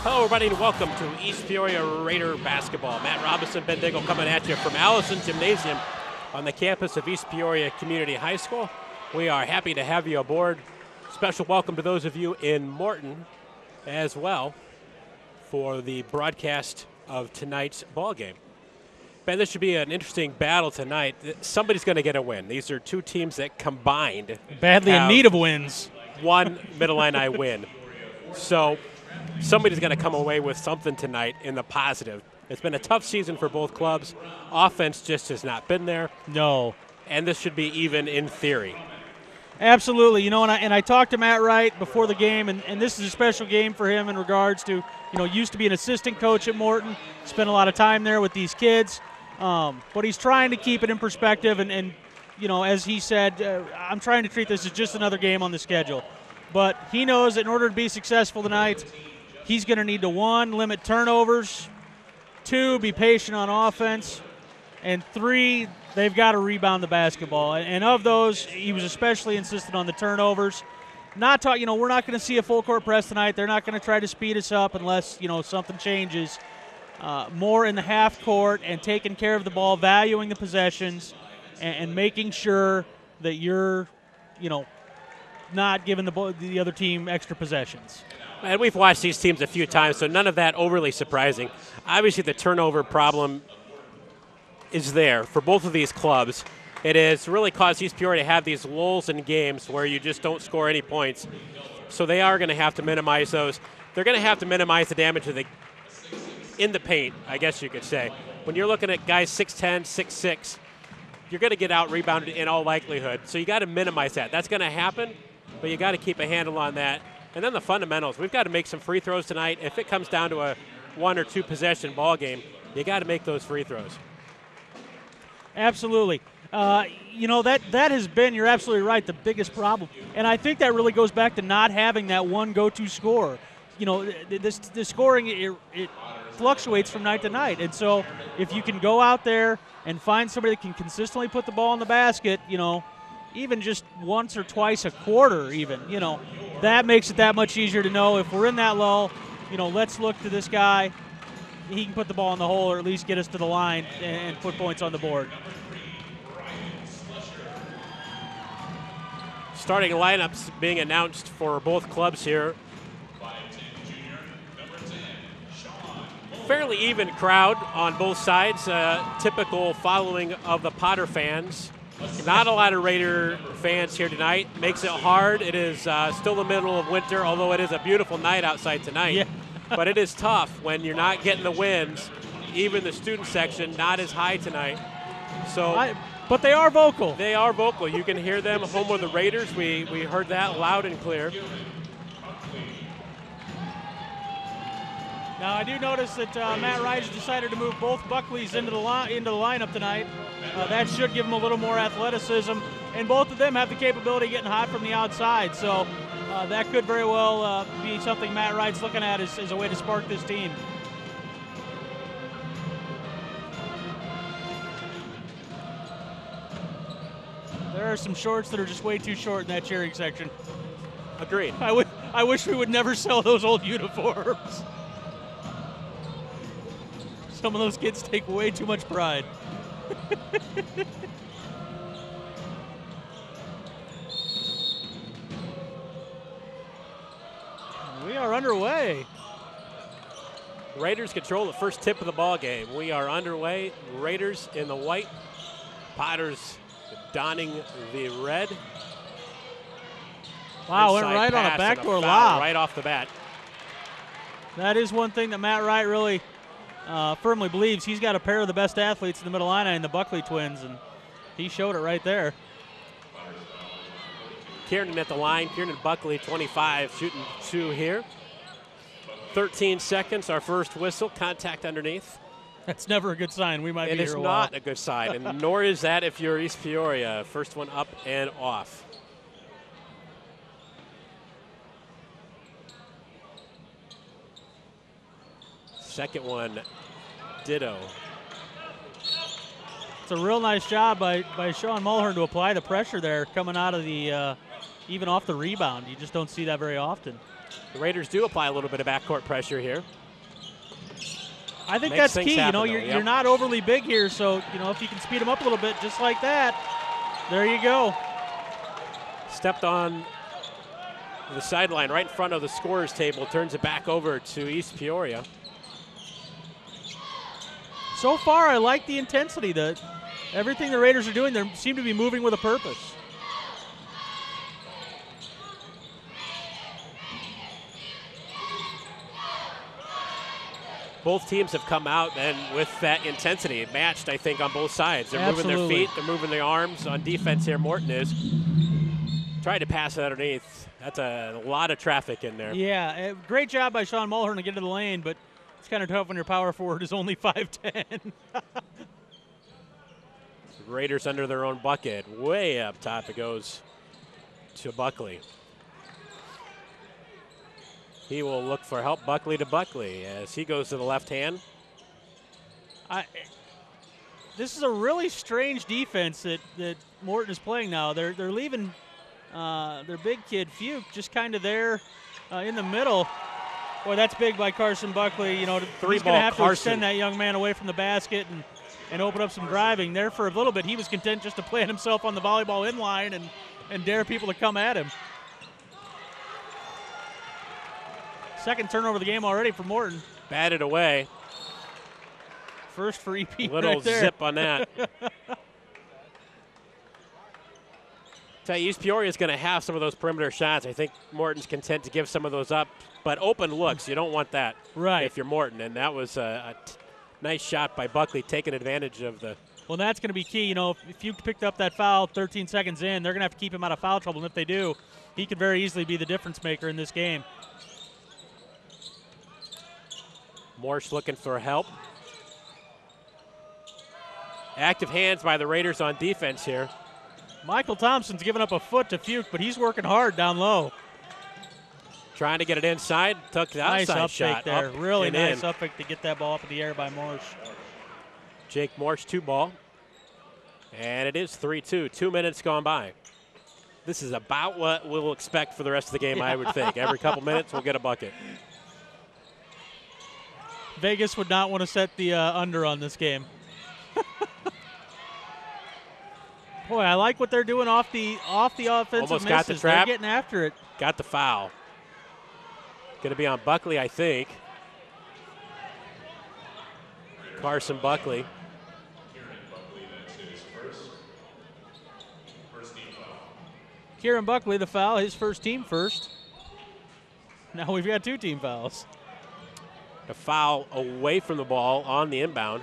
Hello, everybody, and welcome to East Peoria Raider basketball. Matt Robinson, Ben Diggle coming at you from Allison Gymnasium on the campus of East Peoria Community High School. We are happy to have you aboard. Special welcome to those of you in Morton as well for the broadcast of tonight's ball game. Ben, this should be an interesting battle tonight. Somebody's going to get a win. These are two teams that combined badly in need of wins. One Middle Illini win. So somebody's going to come away with something tonight in the positive. It's been a tough season for both clubs. Offense just has not been there. No. And this should be even in theory. Absolutely. You know, and I talked to Matt Wright before the game, and this is a special game for him in regards to, you know, used to be an assistant coach at Morton, spent a lot of time there with these kids. But he's trying to keep it in perspective, and you know, as he said, I'm trying to treat this as just another game on the schedule. But he knows that in order to be successful tonight, he's going to need to, 1, limit turnovers, 2, be patient on offense, and 3, they've got to rebound the basketball. And of those, he was especially insistent on the turnovers. You know, we're not going to see a full court press tonight. They're not going to try to speed us up unless, you know, something changes. More in the half court and taking care of the ball, valuing the possessions, and making sure that you're, you know, not giving the other team extra possessions. And we've watched these teams a few times, so none of that overly surprising. Obviously, the turnover problem is there for both of these clubs. It has really caused East Peoria to have these lulls in games where you just don't score any points. So they are going to have to minimize those. They're going to have to minimize the damage in the paint, I guess you could say. When you're looking at guys 6'10", 6'6", you're going to get out-rebounded in all likelihood. So you got to minimize that. That's going to happen, but you got to keep a handle on that. And then the fundamentals. We've got to make some free throws tonight. If it comes down to a 1 or 2 possession ball game, you got to make those free throws. Absolutely. You know, that has been, you're absolutely right, the biggest problem. And I think that really goes back to not having that one go-to scorer. You know, the scoring, it fluctuates from night to night. And so if you can go out there and find somebody that can consistently put the ball in the basket, you know, even just once or twice a quarter even, you know, that makes it that much easier to know if we're in that lull, you know, let's look to this guy. He can put the ball in the hole or at least get us to the line and put points on the board. Starting lineups being announced for both clubs here. Fairly even crowd on both sides, typical following of the Potter fans. Not a lot of Raider fans here tonight. Makes it hard. It is still the middle of winter, although it is a beautiful night outside tonight. Yeah. But it is tough when you're not getting the wins. Even the student section, not as high tonight. But they are vocal. They are vocal. You can hear them home of the Raiders. We heard that loud and clear. Now, I do notice that Matt Wright has decided to move both Buckleys into the lineup tonight. That should give them a little more athleticism, and both of them have the capability of getting hot from the outside. So that could very well be something Matt Wright's looking at as a way to spark this team. There are some shorts that are just way too short in that cheering section. Agreed. I wish we would never sell those old uniforms. Some of those kids take way too much pride. We are underway. Raiders control the first tip of the ball game. We are underway. Raiders in the white. Potters donning the red. Wow, went right on a backdoor lob. Right off the bat. That is one thing that Matt Wright really firmly believes. He's got a pair of the best athletes in the Middle Illini and the Buckley twins, and he showed it right there. Kiernan at the line. Kiernan Buckley, 25, shooting 2 here. 13 seconds, our first whistle. Contact underneath. That's never a good sign. We might be here a while. It is not a good sign, and nor is that if you're East Peoria. First one up and off. Second one, ditto. It's a real nice job by Sean Mulhern to apply the pressure there coming out of the, even off the rebound. You just don't see that very often. The Raiders do apply a little bit of backcourt pressure here. I think Makes that's key. happen, You know, you're not overly big here, so, you know, if you can speed them up a little bit just like that, there you go. Stepped on the sideline right in front of the scorer's table, turns it back over to East Peoria. So far, I like the intensity. Everything the Raiders are doing, they seem to be moving with a purpose. Both teams have come out and with that intensity matched, I think, on both sides. They're moving their feet, they're moving their arms. On defense here, Morton is trying to pass it underneath. That's a lot of traffic in there. Yeah, great job by Sean Mulhern to get to the lane, but it's kind of tough when your power forward is only 5'10". Raiders under their own bucket. Way up top it goes to Buckley. He will look for help, Buckley to Buckley, as he goes to the left hand. This is a really strange defense that Morton is playing now. They're leaving their big kid, Fuke, just kind of there in the middle. Boy, that's big by Carson Buckley. You know, he's going to have to extend that young man away from the basket and open up some driving. There for a little bit, he was content just to plant himself on the volleyball inline and dare people to come at him. Second turnover of the game already for Morton. Batted away. First for EP Little right there. zip on that. Tell you, East Peoria is going to have some of those perimeter shots. I think Morton's content to give some of those up, but open looks, you don't want that if you're Morton. And that was a nice shot by Buckley, taking advantage of the. Well, that's going to be key. You know, if you picked up that foul 13 seconds in, they're going to have to keep him out of foul trouble. And if they do, he could very easily be the difference maker in this game. Morse looking for help. Active hands by the Raiders on defense here. Michael Thompson's giving up a foot to Fuke, but he's working hard down low. Trying to get it inside, took the outside nice shot. There. Up really nice in. up fake to get that ball up in the air by Morse. Jake Morse, 2 ball. And it is 3-2, 2 minutes gone by. This is about what we'll expect for the rest of the game, I would think. Every couple minutes, we'll get a bucket. Vegas would not want to set the under on this game. Boy, I like what they're doing off the offensive Almost misses. got the trap. They're getting after it. Got the foul. Going to be on Buckley, I think. Carson Buckley. Kieran Buckley, the foul, his first team first. Now we've got 2 team fouls. A foul away from the ball on the inbound.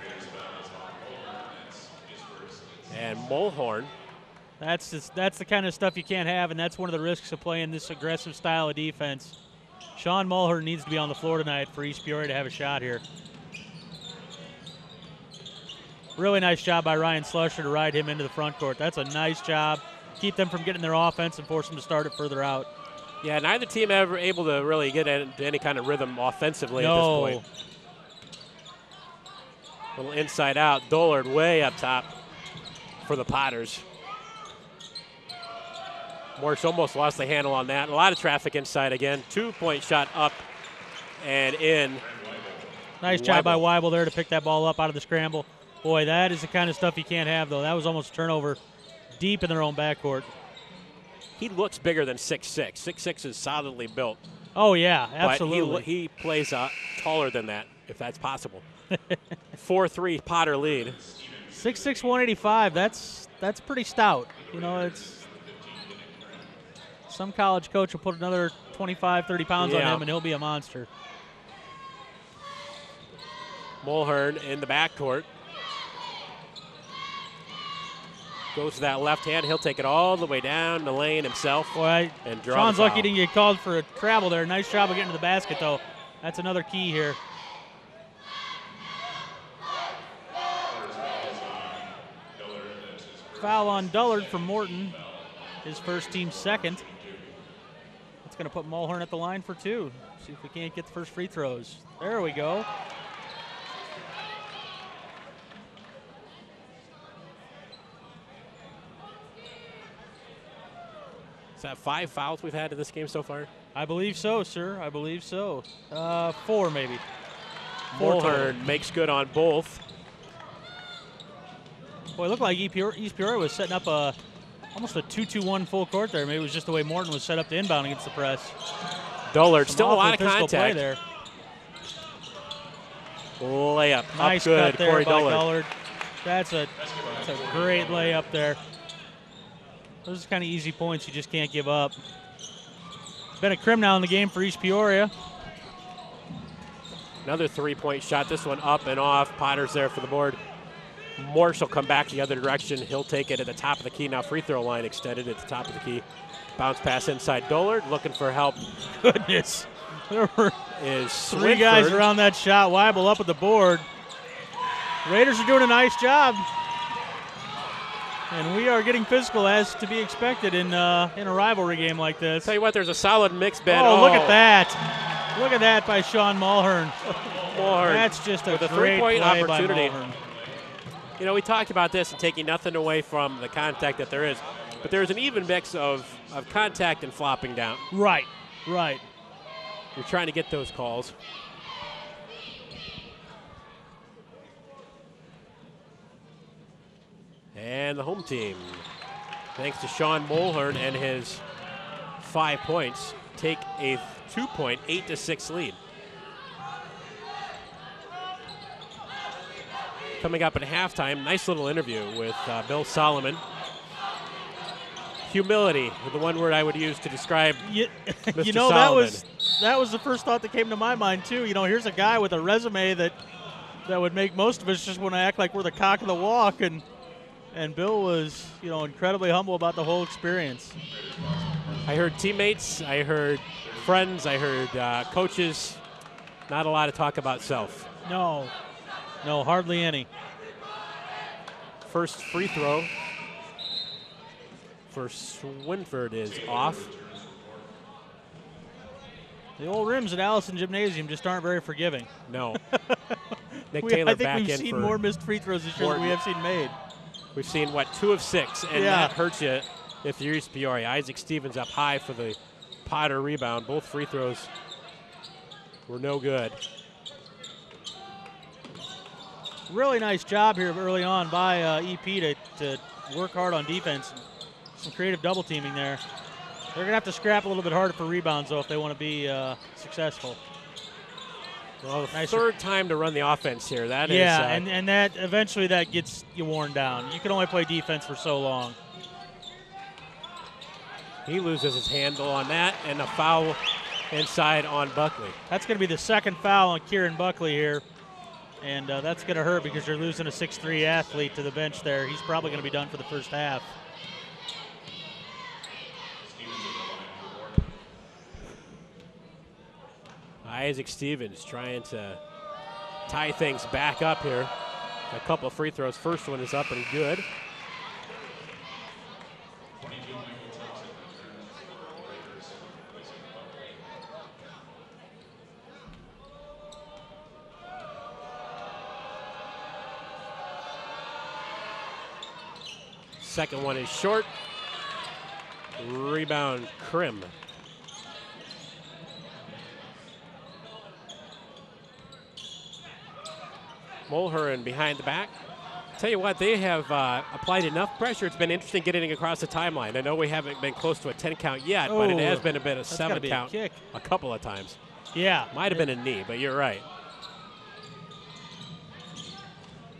And Mulhern. That's the kind of stuff you can't have, and that's one of the risks of playing this aggressive style of defense. Sean Mulhern needs to be on the floor tonight for East Peoria to have a shot here. Really nice job by Ryan Slusher to ride him into the front court. That's a nice job. Keep them from getting their offense and force them to start it further out. Yeah, neither team ever able to really get into any kind of rhythm offensively at this point. Little inside out. Dollard way up top for the Potters. Morse almost lost the handle on that. A lot of traffic inside again. 2-point shot up and in. Nice job by Weibel there to pick that ball up out of the scramble. Boy, that is the kind of stuff you can't have, though. That was almost a turnover deep in their own backcourt. He looks bigger than 6'6". 6'6" is solidly built. Oh, yeah, absolutely. But he plays taller than that, if that's possible. 4-3 Potter lead. 6'6", 185. That's pretty stout. You know, it's some college coach will put another 25, 30 pounds on him, and he'll be a monster. Mulhern in the backcourt. Goes to that left hand. He'll take it all the way down the lane himself. Boy, and draw Sean's the foul. lucky he didn't get called for a travel there. Nice job of getting to the basket, though. That's another key here. foul on Dullard for Morton, his first team second. It's going to put Mulhern at the line for 2. See if we can't get the first free throws. There we go. Is that 5 fouls we've had in this game so far? I believe so, sir. I believe so. 4 maybe. Mulhern makes good on both. Boy, it looked like East Peoria was setting up almost a 2-2-1 full court there. Maybe it was just the way Morton was set up to inbound against the press. Dullard, still a lot of physical play contact. there. Layup, Nice up good, cut there Corey by Dullard. That's a great layup there. Those are kind of easy points you just can't give up. Been a crim now in the game for East Peoria. Another 3-point shot, this one up and off. Potter's there for the board. Morse will come back the other direction. He'll take it at the top of the key. Now free throw line extended at the top of the key. Bounce pass inside Dullard, looking for help. Goodness. There were Is 3 guys Swinford. around that shot. Weibel up at the board. Raiders are doing a nice job. And we are getting physical as to be expected in a rivalry game like this. Tell you what, there's a solid mix, Ben. Oh, look at that. Look at that by Sean Mulhern. Mulhern That's just a with a great three-point play opportunity. by Mulhern. You know, we talked about this and taking nothing away from the contact that there is, but there's an even mix of contact and flopping down. Right, right. You're trying to get those calls. And the home team, thanks to Sean Mulhern and his 5 points, take a 2-point, 8-6 lead. Coming up at halftime, nice little interview with Bill Solomon. Humility, the one word I would use to describe Mr. You know, Solomon. that was the first thought that came to my mind too. You know, here's a guy with a resume that would make most of us just want to act like we're the cock of the walk, and Bill was, you know, incredibly humble about the whole experience. I heard teammates, I heard friends, I heard coaches. Not a lot of talk about self. No, hardly any. First free throw for Swinford is off. The old rims at Allison Gymnasium just aren't very forgiving. No. Nick Taylor I think back we've in seen for more missed free throws this year than we have seen made. We've seen, 2 of 6, and Yeah. that hurts you if you're East Peoria. Isaac Stevens up high for the Potter rebound. Both free throws were no good. Really nice job here early on by EP to work hard on defense. Some creative double teaming there. They're going to have to scrap a little bit harder for rebounds, though, if they want to be successful. Well, the third time to run the offense here. That is. Yeah, and that eventually that gets you worn down. You can only play defense for so long. He loses his handle on that, and a foul inside on Buckley. That's going to be the second foul on Kieran Buckley here. And that's going to hurt because you're losing a 6'3" athlete to the bench there. He's probably going to be done for the first half. Isaac Stevens trying to tie things back up here. A couple of free throws. First one is up and good. Second one is short. Rebound, Krim. Mulhern behind the back. Tell you what, they have applied enough pressure. It's been interesting getting across the timeline. I know we haven't been close to a 10 count yet, but it has been a bit of 7 count a couple of times. Yeah. Might have been a knee, but you're right.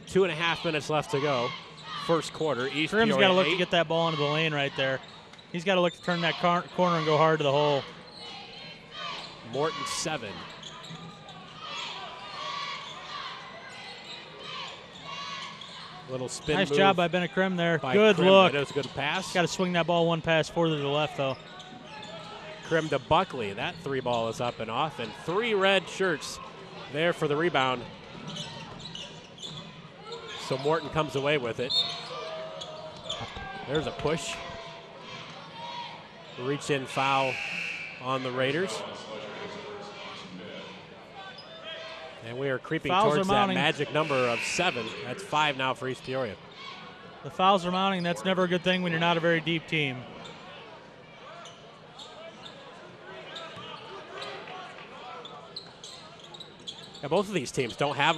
2.5 minutes left to go. First quarter. East Krim's Peoria got to look 8. to get that ball into the lane right there. He's got to look to turn that corner and go hard to the hole. Morton 7. Little spin Nice move job by Bennett Krim there. by Good Krim. look. That was a good pass. Got to swing that ball one pass further to the left, though. Krim to Buckley. That 3 ball is up and off, and 3 red shirts there for the rebound. So Morton comes away with it. There's a push. Reach in foul on the Raiders. And we are creeping Fouls towards are that mounting. magic number of 7. That's 5 now for East Peoria. The fouls are mounting. That's never a good thing when you're not a very deep team. Yeah, both of these teams don't have.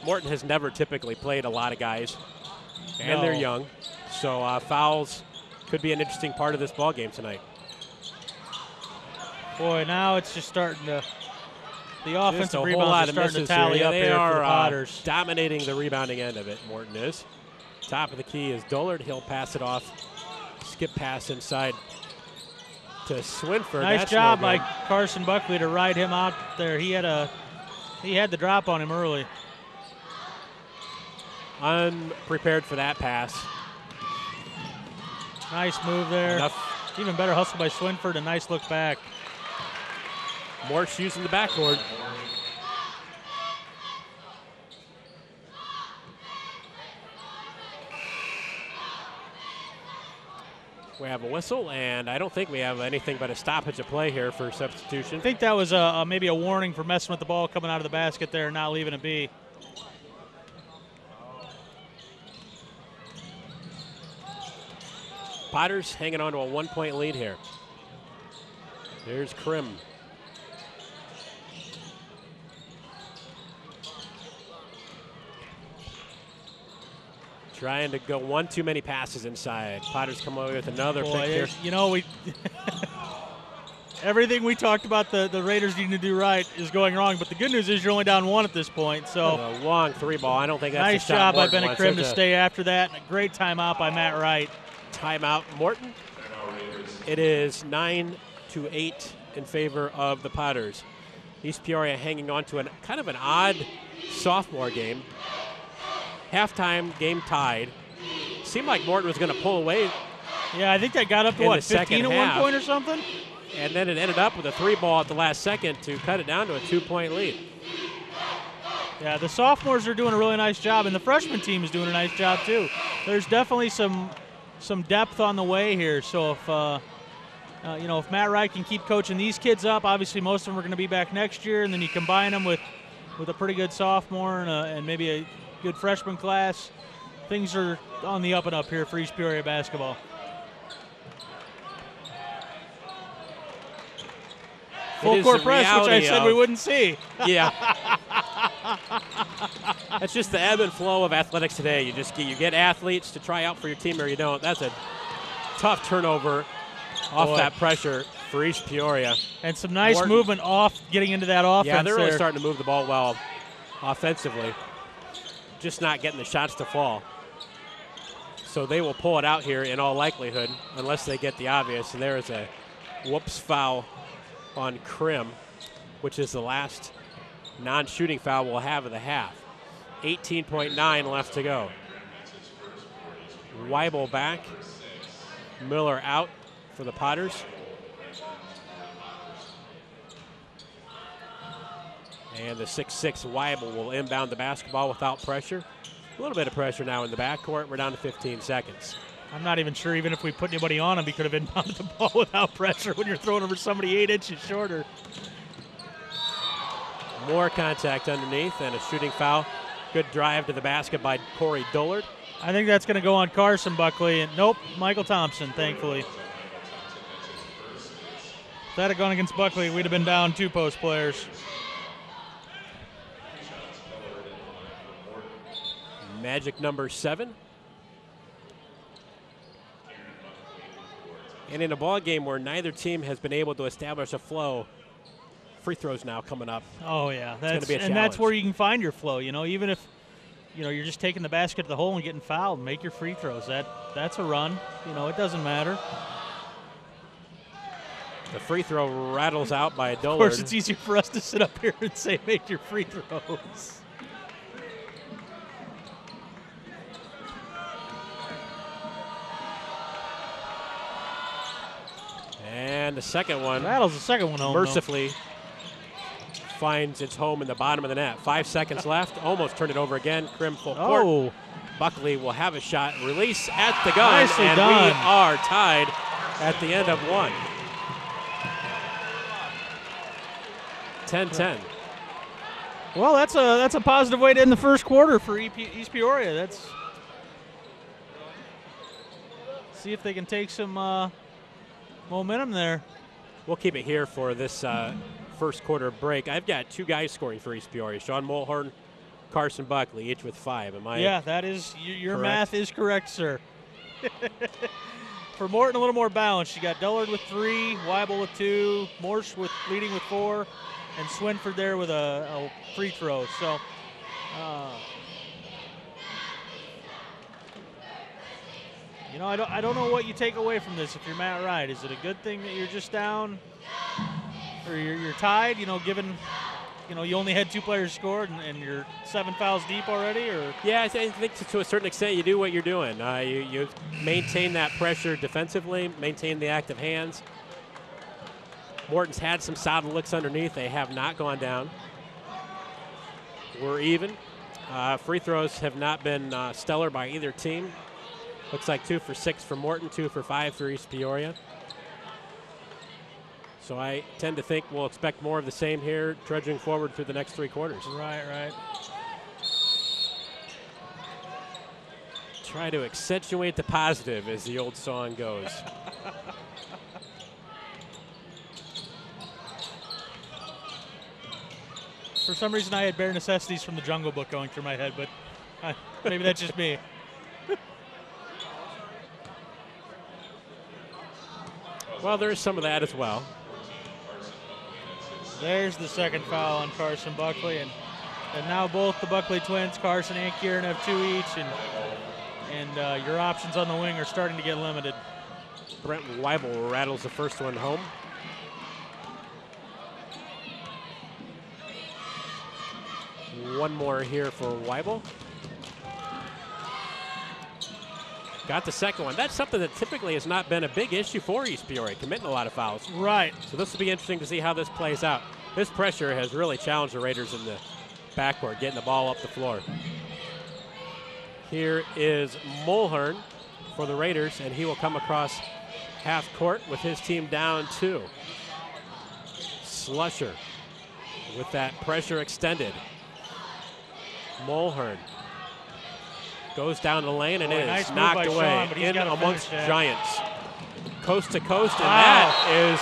Morton has never typically played a lot of guys, and No. they're young. So fouls could be an interesting part of this ball game tonight. Boy, now it's just starting to. The Just offensive a whole rebounds lot are of starting to misses tally here. up They here are for the Potters. dominating the rebounding end of it. Morton is. Top of the key is Dullard. He'll pass it off. Skip pass inside to Swinford. Nice That's job no by good. Carson Buckley to ride him out there. He had the drop on him early. Unprepared for that pass. Nice move there. Enough. Even better hustle by Swinford. A nice look back. More shoes in the backcourt. We have a whistle, and I don't think we have anything but a stoppage of play here for substitution. I think that was maybe a warning for messing with the ball coming out of the basket there and not leaving it be. Potters hanging on to a 1-point lead here. There's Krim. Trying to go one too many passes inside. Potters come away with another pick here. You know, we everything we talked about the Raiders needing to do right is going wrong, but the good news is you're only down 1 at this point. So A long 3 ball. I don't think that's nice the shot job by Morton Bennett wants. Krim to There's a stay after that. And a great timeout by Matt Wright. Timeout, Morton. It is 9-8 in favor of the Potters. East Peoria hanging on to kind of an odd sophomore game. Halftime, game tied. Seemed like Morton was going to pull away, Yeah, I think that got up to In what, the second 15 at half. one point or something? and then it ended up with a 3 ball at the last second to cut it down to a 2-point lead. Yeah, the sophomores are doing a really nice job, and the freshman team is doing a nice job too. There's definitely some depth on the way here. So if Matt Wright can keep coaching these kids up, obviously most of them are going to be back next year, and then you combine them with a pretty good sophomore and maybe a good freshman class, things are on the up and up here for East Peoria basketball. Full court press, which I said we wouldn't see. Yeah. That's just the ebb and flow of athletics today. You get athletes to try out for your team or you don't. That's a tough turnover off that pressure for East Peoria. And some nice Morton. movement off getting into that offense. Yeah, they're really there. starting to move the ball well offensively. Just not getting the shots to fall. So they will pull it out here in all likelihood unless they get the obvious. And there is a whoops foul on Krim, which is the last non-shooting foul we'll have of the half. 18.9 left to go. Weibel back. Miller out for the Potters. And the 6'6" Weibel will inbound the basketball without pressure. A little bit of pressure now in the backcourt. We're down to 15 seconds. I'm not even sure even if we put anybody on him, he could have inbounded the ball without pressure when you're throwing over somebody 8 inches shorter. More contact underneath and a shooting foul. Good drive to the basket by Corey Dullard. I think that's going to go on Carson Buckley. And nope, Michael Thompson, thankfully. If that had gone against Buckley, we'd have been down 2 post players. Magic number 7. And in a ball game where neither team has been able to establish a flow, free throws now coming up. Oh yeah, gonna be a and that's challenge. where you can find your flow. Even if you're just taking the basket to the hole and getting fouled, make your free throws. That's a run. It doesn't matter. The free throw rattles out by Dullard. Of course, it's easier for us to sit up here and say make your free throws. And the second one, Rattles the second one home. mercifully, finds its home in the bottom of the net. 5 seconds left. Almost turned it over again. Krim full court. Oh, Buckley will have a shot, release at the gun, Nicely and done. we are tied at the end of one. 10-10. Well, that's a positive way to end the first quarter for East Peoria. That's see if they can take some momentum there. We'll keep it here for this first quarter break. I've got two guys scoring for East Peoria: Sean Mulhorn, Carson Buckley, each with 5. Am I? Yeah, that is your correct? math is correct, sir. For Morton, a little more balanced. You got Dullard with 3, Weibel with 2, Morse leading with 4, and Swinford there with a free throw. So, you know, I don't know what you take away from this if you're Matt Wright. Is it a good thing that you're just down, or you're tied? You know, given you only had 2 players scored and you're 7 fouls deep already, or Yeah, I think to a certain extent you do what you're doing. You maintain that pressure defensively, maintain the active hands. Morton's had some solid looks underneath. They have not gone down. We're even. Free throws have not been stellar by either team. Looks like 2 for 6 for Morton, 2 for 5 for East Peoria. So I tend to think we'll expect more of the same here, trudging forward through the next 3 quarters. right. Try to accentuate the positive, as the old song goes. For some reason, I had Bare Necessities from the Jungle Book going through my head, but maybe that's just me. Well, there is some of that as well. There's the second foul on Carson Buckley, and now both the Buckley twins, Carson and Kieran, have 2 each, and your options on the wing are starting to get limited. Brent Weibel rattles the first one home. One more here for Weibel. Got the second one. That's something that typically has not been a big issue for East Peoria, committing a lot of fouls. Right. So this will be interesting to see how this plays out. This pressure has really challenged the Raiders in the backcourt, getting the ball up the floor. Here is Mulhern for the Raiders, and he will come across half court with his team down 2. Slusher with that pressure extended. Mulhern goes down the lane and nice is move knocked by away Sean, but he's in gotta amongst finish that. Giants. Coast to coast, and Wow. that is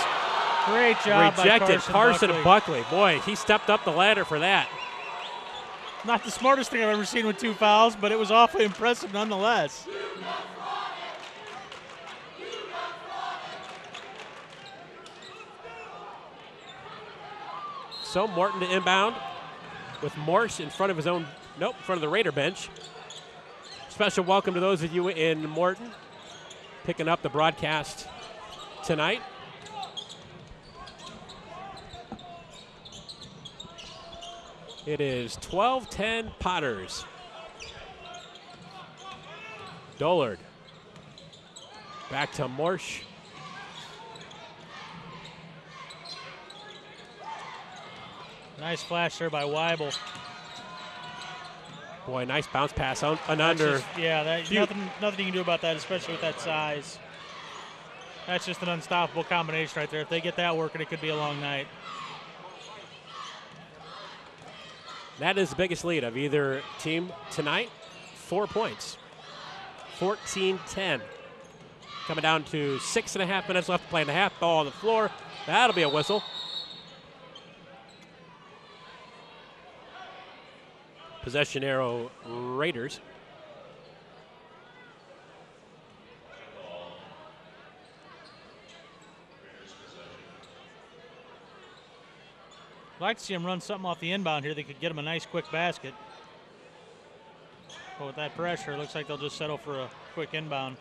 Great job rejected. by Carson Buckley. Boy, he stepped up the ladder for that. Not the smartest thing I've ever seen with 2 fouls, but it was awfully impressive nonetheless. So Morton to inbound with Morse in front of his own, in front of the Raider bench. Special welcome to those of you in Morton picking up the broadcast tonight. It is 12-10 Potters. Dullard. Back to Morse. Nice flash there by Weibel. Boy, nice bounce pass on and under. Nothing you can do about that, especially with that size. That's just an unstoppable combination right there. If they get that working, it could be a long night. That is the biggest lead of either team tonight. 4 points. 14-10. Coming down to 6.5 minutes left to play and a half. Ball on the floor. That'll be a whistle. Possession arrow Raiders. I'd like to see him run something off the inbound here that could get him a nice quick basket. But with that pressure, it looks like they'll just settle for a quick inbound.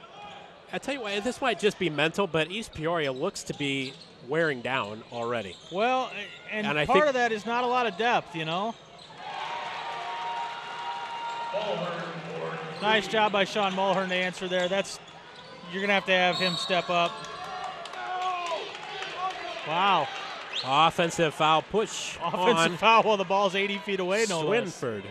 I tell you what, this might just be mental, but East Peoria looks to be wearing down already. Well, and I part think of that is not a lot of depth, you know. Nice job by Sean Mulhern to answer there. You're going to have him step up. Wow. Offensive foul push Offensive on foul while the ball's 80 feet away, no less. Swinford.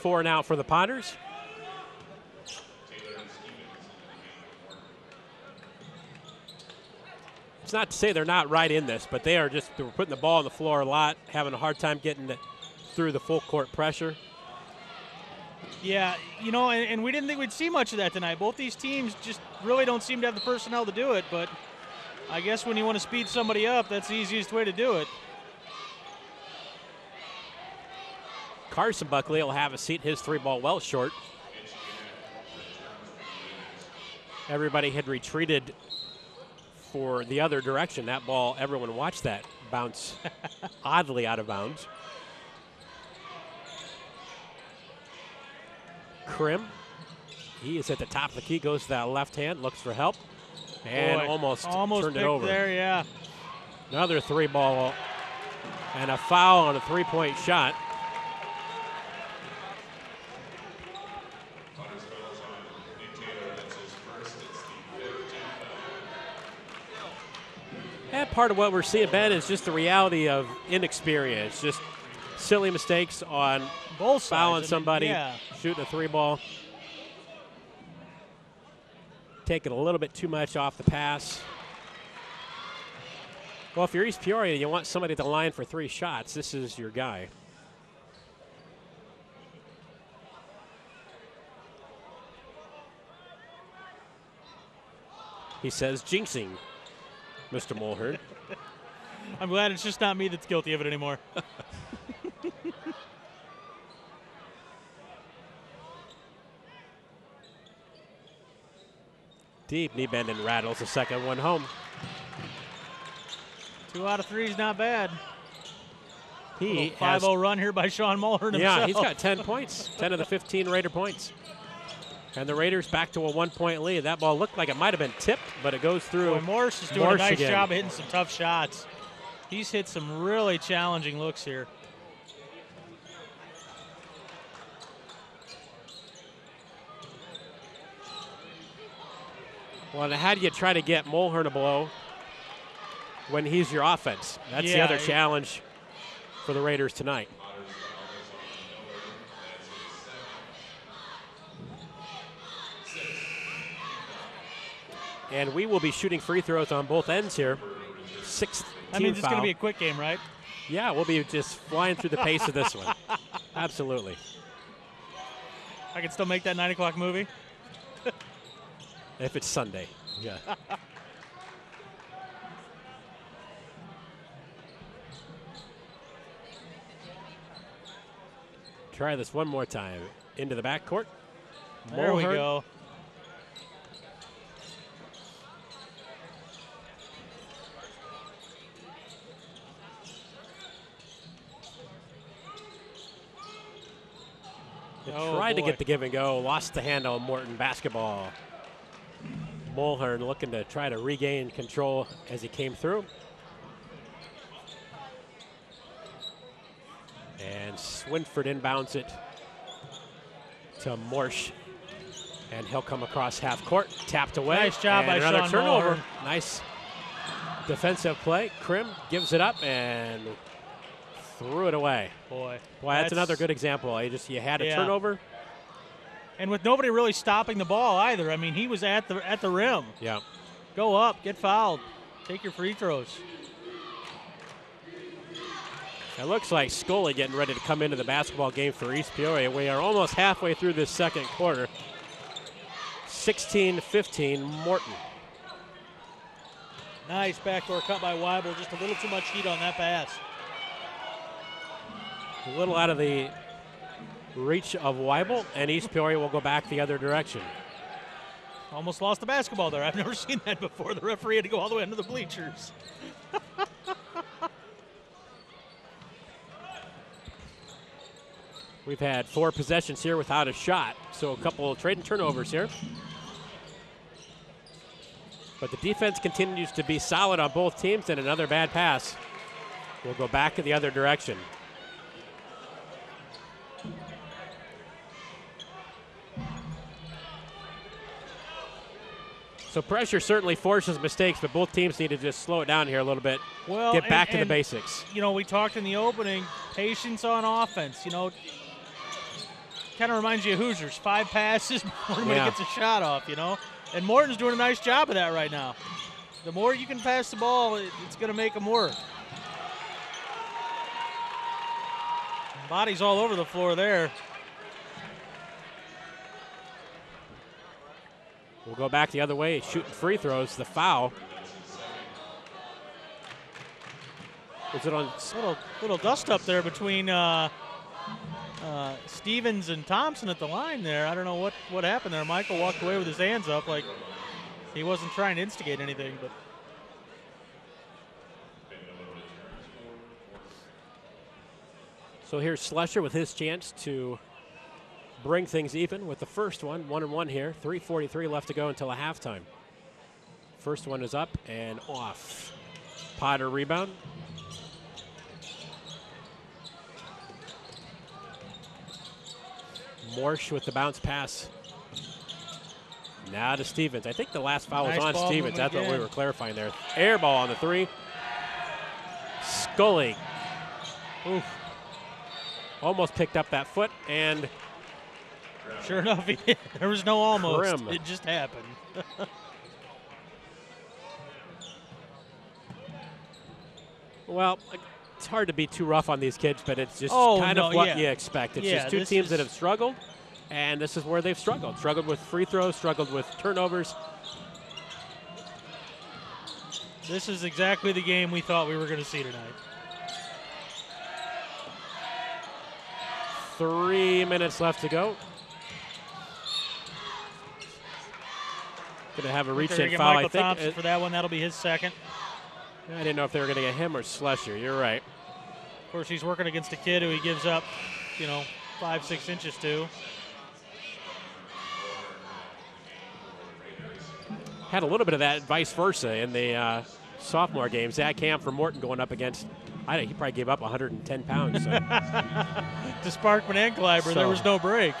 4 now for the Potters. It's not to say they're not right in this, but they're putting the ball on the floor a lot, having a hard time getting it through the full court pressure. Yeah, you know, and we didn't think we'd see much of that tonight. Both these teams just really don't seem to have the personnel to do it, but I guess when you want to speed somebody up, that's the easiest way to do it. Carson Buckley will have a seat. His 3-ball well short. Everybody had retreated for the other direction. That ball, everyone watched that bounce oddly out of bounds. Krim, he is at the top of the key, goes to that left hand, looks for help, and almost turned it over. There, yeah. Another 3-ball and a foul on a 3-point shot. And part of what we're seeing, Ben, is just the reality of inexperience. Just silly mistakes on both sides. Fouling somebody, yeah. Shooting a 3-ball. Taking a little bit too much off the pass. Well, if you're East Peoria, you want somebody at the line for 3 shots. This is your guy. He says jinxing, Mr. Mulhern. I'm glad it's just not me that's guilty of it anymore. Deep knee bend and rattles the second one home. 2 out of 3 is not bad. He 5-0 run here by Sean Mulhern himself. Yeah, he's got 10 points, 10 of the 15 Raider points. And the Raiders back to a 1-point lead. That ball looked like it might have been tipped, but it goes through. Boy, Morse is doing a nice again. job of hitting some tough shots. He's hit some really challenging looks here. Well, and how do you try to get Mulhern a blow when he's your offense? That's the other challenge for the Raiders tonight. And we will be shooting free throws on both ends here. 6 I mean, it's going to be a quick game, right? Yeah, we'll be just flying through the pace of this one. Absolutely. I can still make that 9 o'clock movie. If it's Sunday, yeah. Try this one more time. Into the backcourt. There we go. Tried to get the give and go, lost the handle. Morton basketball. Mulhern looking to try to regain control as he came through. And Swinford inbounds it to Morsch. And he'll come across half court, tapped away. Nice job by another Sean turnover. Mulhern. Nice defensive play. Krim gives it up and threw it away. Boy, that's another good example. You had a turnover. And with nobody really stopping the ball either. I mean, he was at the rim. Yeah. Go up, get fouled, take your free throws. It looks like Scully getting ready to come into the basketball game for East Peoria. We are almost halfway through this second quarter. 16-15, Morton. Nice backdoor cut by Weibel. Just a little too much heat on that pass. A little out of the reach of Weibel, and East Peoria will go back the other direction. Almost lost the basketball there. I've never seen that before. The referee had to go all the way into the bleachers. We've had 4 possessions here without a shot, so a couple of trade and turnovers here. But the defense continues to be solid on both teams, and another bad pass will go back in the other direction. So pressure certainly forces mistakes, but both teams need to just slow it down here a little bit. Well, get back to the basics. You know, we talked in the opening, patience on offense. You know, kind of reminds you of Hoosiers. 5 passes before anybody gets a shot off, you know. And Morton's doing a nice job of that right now. The more you can pass the ball, it's going to make them work. Bodies all over the floor there. We'll go back the other way, shooting free throws, the foul. Is it on? Little dust up there between Stevens and Thompson at the line there. I don't know what happened there. Michael walked away with his hands up like he wasn't trying to instigate anything. But so here's Slusher with his chance to bring things even with the first one. 1-1 here. 3:43 left to go until a halftime. First one is up and off. Potter rebound. Morsch with the bounce pass. Now to Stevens. I think the last foul was on Stevens. That's what we were clarifying there. Air ball on the 3. Scully. Oof. Almost picked up that foot, and sure enough, there was no almost. Krim. It just happened. Well, it's hard to be too rough on these kids, but it's just kind of what you expect. It's just two teams that have struggled, and this is where they've struggled. Struggled with free throws, struggled with turnovers. This is exactly the game we thought we were going to see tonight. 3 minutes left to go. Going to have a reach-in foul, Michael I think. Thompson for that one. That'll be his second. I didn't know if they were going to get him or Slusher. You're right. Of course, he's working against a kid who he gives up, 5-6 inches to. Had a little bit of that vice versa in the sophomore game. Zach Camp from Morton going up against, he probably gave up 110 pounds. So. To Sparkman and Gleiber, there was no break.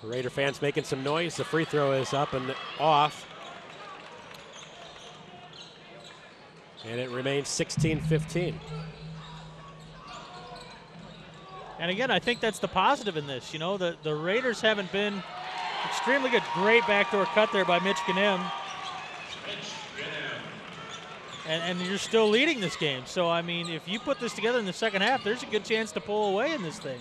Raider fans making some noise. The free throw is up and off. And it remains 16-15. And again, I think that's the positive in this. The Raiders haven't been extremely good. Great backdoor cut there by Mitch Ganem. And you're still leading this game. So, I mean, if you put this together in the second half, there's a good chance to pull away in this thing.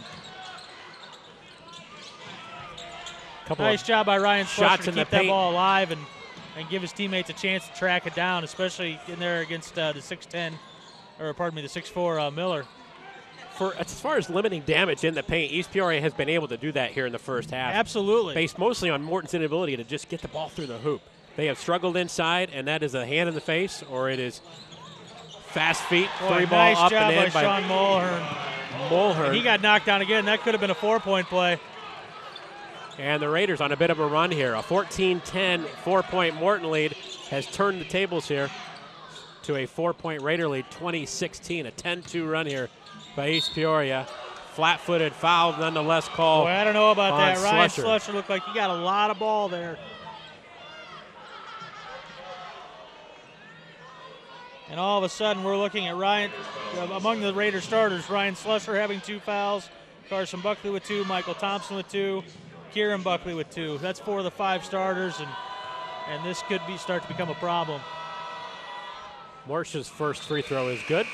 Nice job by Ryan Slusher to keep that ball alive and give his teammates a chance to track it down, especially in there against the 6'10", or pardon me, the 6'4" Miller. As far as limiting damage in the paint, East Peoria has been able to do that here in the first half. Absolutely. Based mostly on Morton's inability to just get the ball through the hoop. They have struggled inside, and that is a hand in the face, or it is fast feet, three ball nice up job and in by Sean Mulhern. And he got knocked down again. That could have been a 4-point play. And the Raiders on a bit of a run here. A 14-10 4-point Morton lead has turned the tables here to a 4-point Raider lead, 20-16. A 10-2 run here by East Peoria. Flat-footed foul nonetheless called. Boy, I don't know about that. Ryan Slusher. Slusher looked like he got a lot of ball there. And all of a sudden we're looking at Ryan, among the Raider starters, Ryan Slusher having 2 fouls, Carson Buckley with 2, Michael Thompson with 2, Kieran Buckley with 2. That's 4 of the 5 starters, and this could start to become a problem. Morsch's first free throw is good.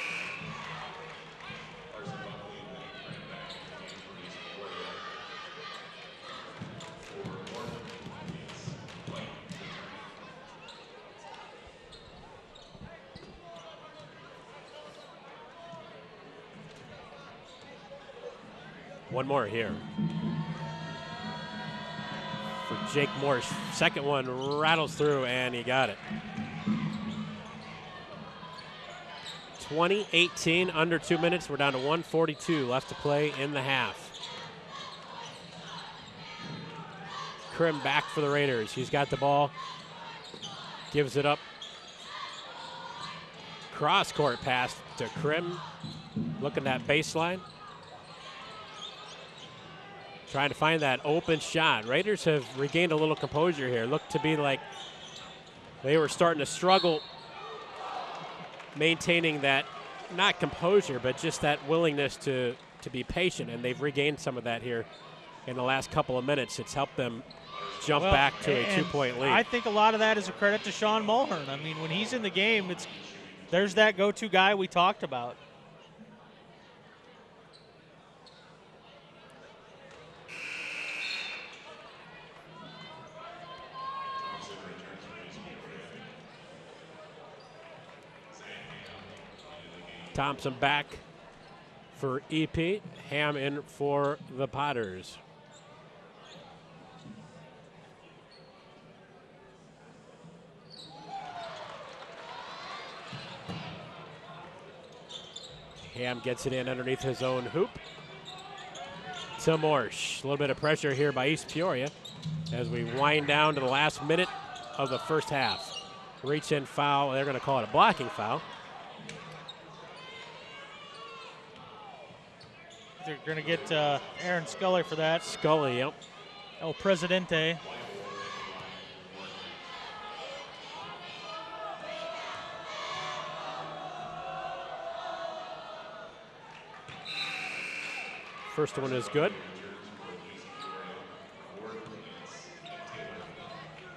One more here for Jake Morsch. Second one rattles through, and he got it. 20-18, under 2 minutes. We're down to 1:42 left to play in the half. Krim back for the Raiders. He's got the ball, gives it up. Cross-court pass to Krim, looking at baseline. Trying to find that open shot. Raiders have regained a little composure here. Looked to be like they were starting to struggle maintaining that not composure, but just that willingness to be patient, and they've regained some of that here in the last couple of minutes. It's helped them jump back to a 2-point lead. I think a lot of that is a credit to Sean Mulhern. I mean, when he's in the game, there's that go-to guy we talked about. Thompson back for EP, Ham in for the Potters. Ham gets it in underneath his own hoop. To Morsh. A little bit of pressure here by East Peoria as we wind down to the last minute of the first half. Reach in foul. They're going to call it a blocking foul. They're going to get Aaron Scully for that. Scully, yep. El Presidente. First one is good.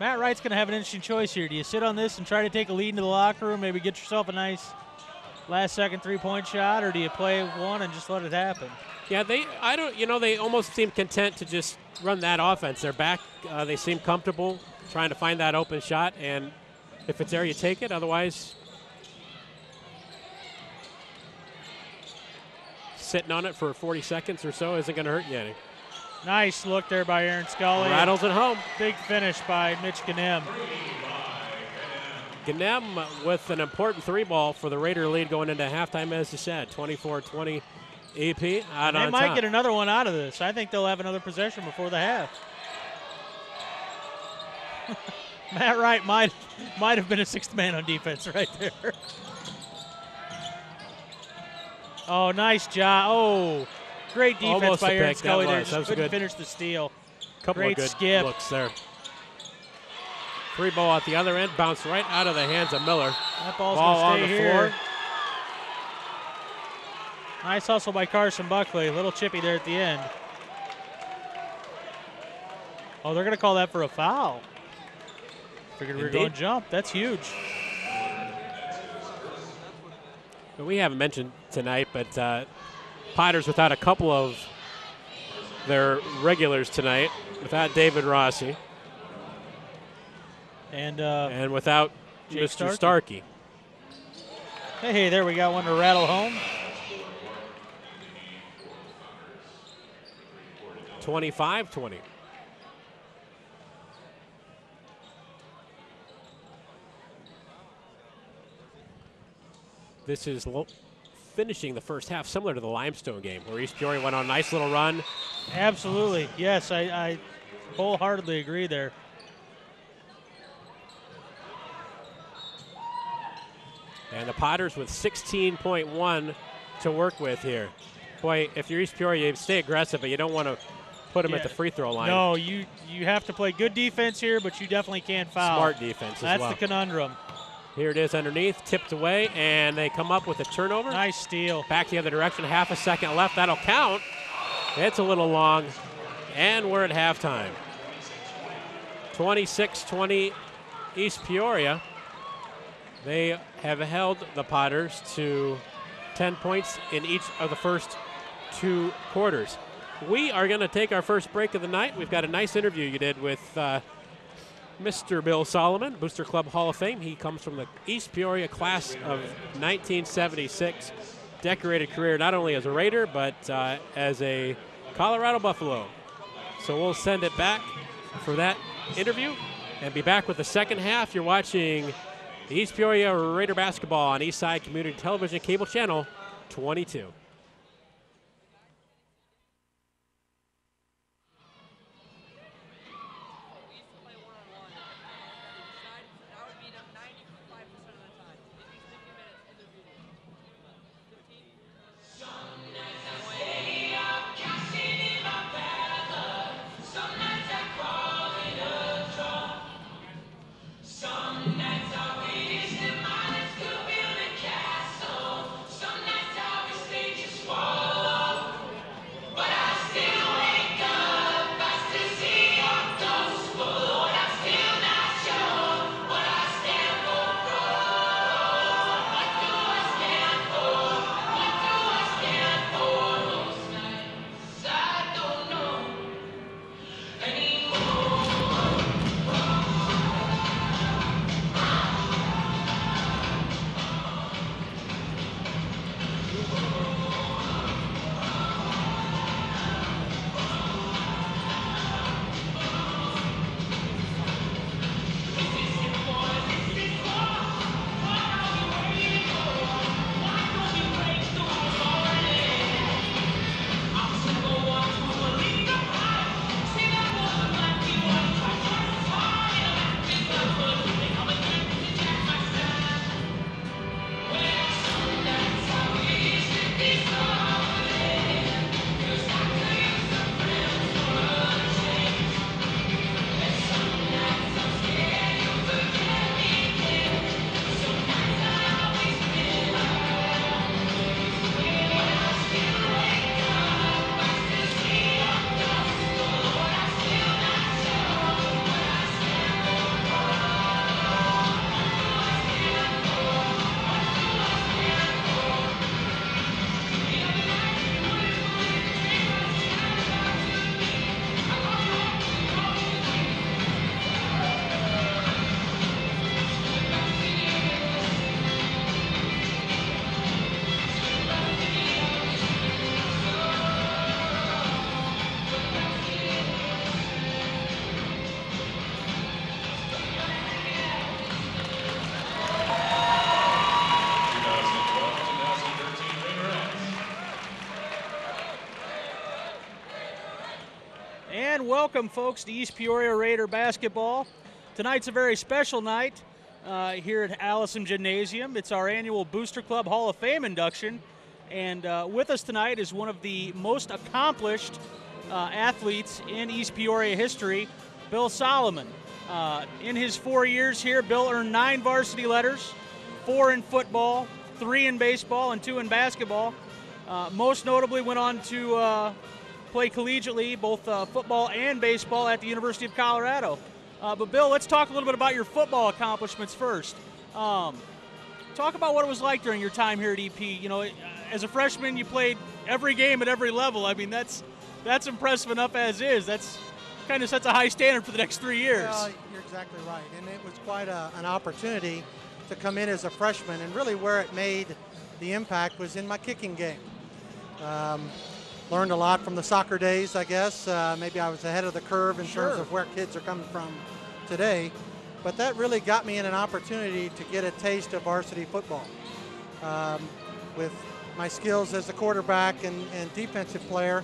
Matt Wright's going to have an interesting choice here. Do you sit on this and try to take a lead into the locker room, maybe get yourself a nice last-second three-point shot, or do you play one and just let it happen? Yeah, they almost seem content to just run that offense. They're back. They seem comfortable trying to find that open shot, and if it's there, you take it. Otherwise, sitting on it for 40 seconds or so isn't going to hurt you any. Nice look there by Aaron Scully. Rattles it home. Big finish by Mitch Ganem. Ganem with an important three ball for the Raider lead going into halftime, as you said, 24-20. EP out on top. They might get another one out of this. I think they'll have another possession before the half. Matt Wright might have been a sixth man on defense right there. Oh, nice job. Oh, great defense Almost by a Aaron pick. Scully there. That Just was couldn't good. finish the steal. Couple Great of good skip. looks there. Three ball at the other end, bounced right out of the hands of Miller. That ball's Ball going to on stay the here. floor. Nice hustle by Carson Buckley. A little chippy there at the end. Oh, they're going to call that for a foul. Figured we were going jump. That's huge. We haven't mentioned tonight, but Potters without a couple of their regulars tonight, without David Rossi, and without Jake Mr. Starkey. Hey, there we got one to rattle home. 25-20. This is finishing the first half similar to the Limestone game, where East Peoria went on a nice little run. Absolutely. Yes, I wholeheartedly agree there. And the Potters with 16.1 to work with here. Boy, if you're East Peoria, you stay aggressive, but you don't want to put them at the free throw line. No, you have to play good defense here, but you definitely can't foul. Smart defense as well. That's the conundrum. Here it is underneath, tipped away, and they come up with a turnover. Nice steal. Back the other direction, half a second left. That'll count. It's a little long, and we're at halftime. 26-20 East Peoria. They have held the Potters to 10 points in each of the first two quarters. We are going to take our first break of the night. We've got a nice interview you did with Mr. Bill Solomon, Booster Club Hall of Fame. He comes from the East Peoria class of 1976. Decorated career not only as a Raider, but as a Colorado Buffalo. So we'll send it back for that interview and be back with the second half. You're watching East Peoria Raider basketball on Eastside Community Television, cable channel 22. welcome, folks, to East Peoria Raider basketball. Tonight's a very special night here at Allison Gymnasium. It's our annual Booster Club Hall of Fame induction. And with us tonight is one of the most accomplished athletes in East Peoria history, Bill Solomon. In his 4 years here, Bill earned 9 varsity letters, 4 in football, 3 in baseball, and 2 in basketball. Most notably went on to play collegiately, both football and baseball at the University of Colorado. But Bill, let's talk a little bit about your football accomplishments first. Talk about what it was like during your time here at EP. You know, as a freshman, you played every game at every level. I mean, that's impressive enough as is. That's kind of sets a high standard for the next 3 years. Well, you're exactly right, and it was quite an opportunity to come in as a freshman, and really where it made the impact was in my kicking game. Learned a lot from the soccer days, I guess. Maybe I was ahead of the curve in terms of where kids are coming from today. But that really got me in an opportunity to get a taste of varsity football. With my skills as a quarterback and defensive player,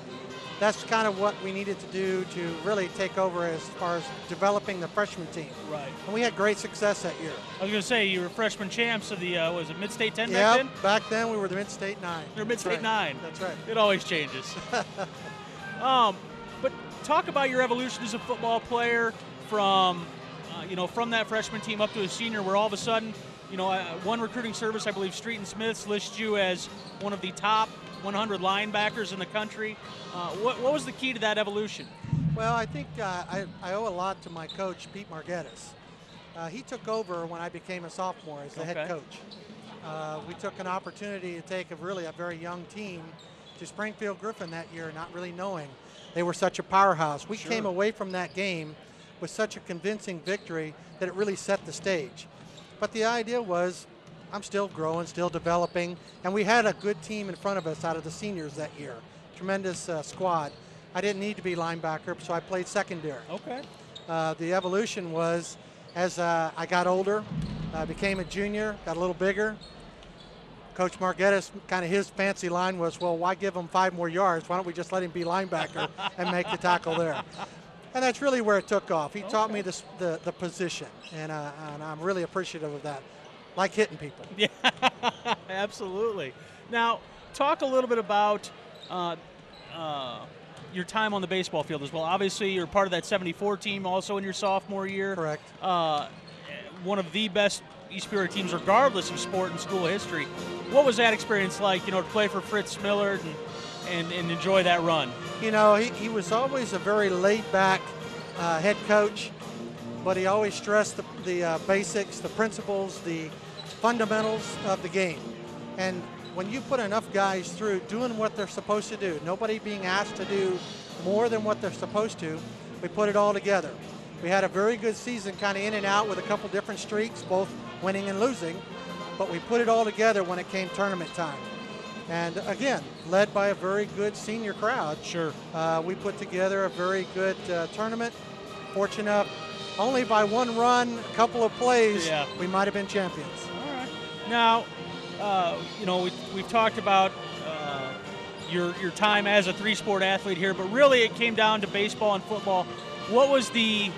that's kind of what we needed to do to really take over as far as developing the freshman team. Right. And we had great success that year. I was going to say, you were freshman champs of the, was it Mid-State 10 back then? Yeah, back then we were the Mid-State 9. You're Mid-State 9. That's right. It always changes. But talk about your evolution as a football player from, from that freshman team up to a senior, where all of a sudden, one recruiting service, I believe Street and Smiths, lists you as one of the top 100 linebackers in the country. What was the key to that evolution? Well, I think I owe a lot to my coach, Pete Margettis. He took over when I became a sophomore as the head coach. We took an opportunity to take a very young team to Springfield Griffin that year, not really knowing they were such a powerhouse. We came away from that game with such a convincing victory that it really set the stage. But the idea was, I'm still growing, still developing, and we had a good team in front of us out of the seniors that year. Tremendous squad. I didn't need to be linebacker, so I played secondary. Okay. The evolution was, as I got older, became a junior, got a little bigger. Coach Margettis, kind of his fancy line was, well, why give him 5 more yards? Why don't we just let him be linebacker and make the tackle there? And that's really where it took off. He taught me the position, and I'm really appreciative of that. Like hitting people. Yeah, absolutely. Now, talk a little bit about your time on the baseball field as well. Obviously, you're part of that 74 team also in your sophomore year. Correct. One of the best East Peoria teams regardless of sport and school history. What was that experience like, to play for Fritz Millard and enjoy that run? He was always a very laid-back head coach, but he always stressed the basics, the principles, the fundamentals of the game. And when you put enough guys through doing what they're supposed to do, nobody being asked to do more than what they're supposed to, we put it all together. We had a very good season, kind of in and out with a couple different streaks, both winning and losing, but we put it all together when it came tournament time. And again, led by a very good senior crowd. Sure. We put together a very good tournament. Fortunate enough, only by one run, a couple of plays, we might have been champions. All right. Now, we've talked about your time as a 3-sport athlete here, but really it came down to baseball and football. What was the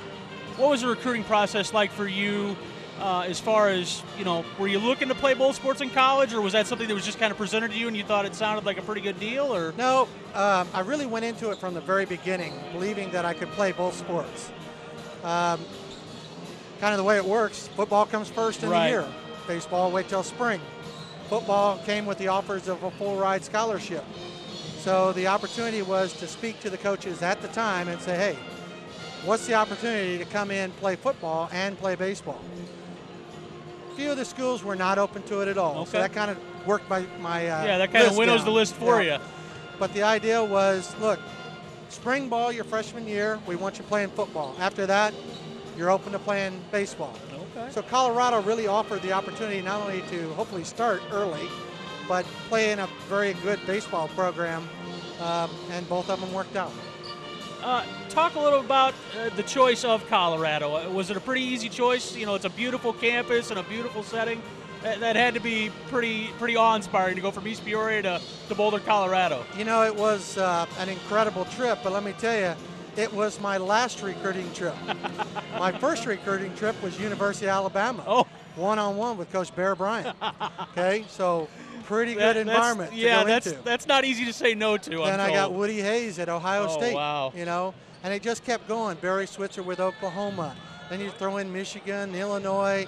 recruiting process like for you as far as, were you looking to play both sports in college, or was that something that was just kind of presented to you and you thought it sounded like a pretty good deal? Or No, I really went into it from the very beginning, believing that I could play both sports. Kind of the way it works, football comes first in the year. Baseball, wait till spring. Football came with the offers of a full-ride scholarship. So the opportunity was to speak to the coaches at the time and say, hey, what's the opportunity to come in, play football, and play baseball? A few of the schools were not open to it at all. So that kind of worked my that kind of winnows the list for you. But the idea was, look, spring ball your freshman year, we want you playing football. After that, you're open to playing baseball. Okay. So Colorado really offered the opportunity not only to hopefully start early, but play in a very good baseball program, and both of them worked out. Talk a little about the choice of Colorado. Was it a pretty easy choice? It's a beautiful campus and a beautiful setting. That had to be pretty awe-inspiring to go from East Peoria to Boulder, Colorado. It was an incredible trip, but let me tell you, It was my last recruiting trip. My first recruiting trip was University of Alabama. Oh. One-on-one with Coach Bear Bryant. Okay, so pretty good environment to go into. That's not easy to say no to. Then I got Woody Hayes at Ohio State. Wow. You know, and it just kept going. Barry Switzer with Oklahoma. Then you throw in Michigan, Illinois,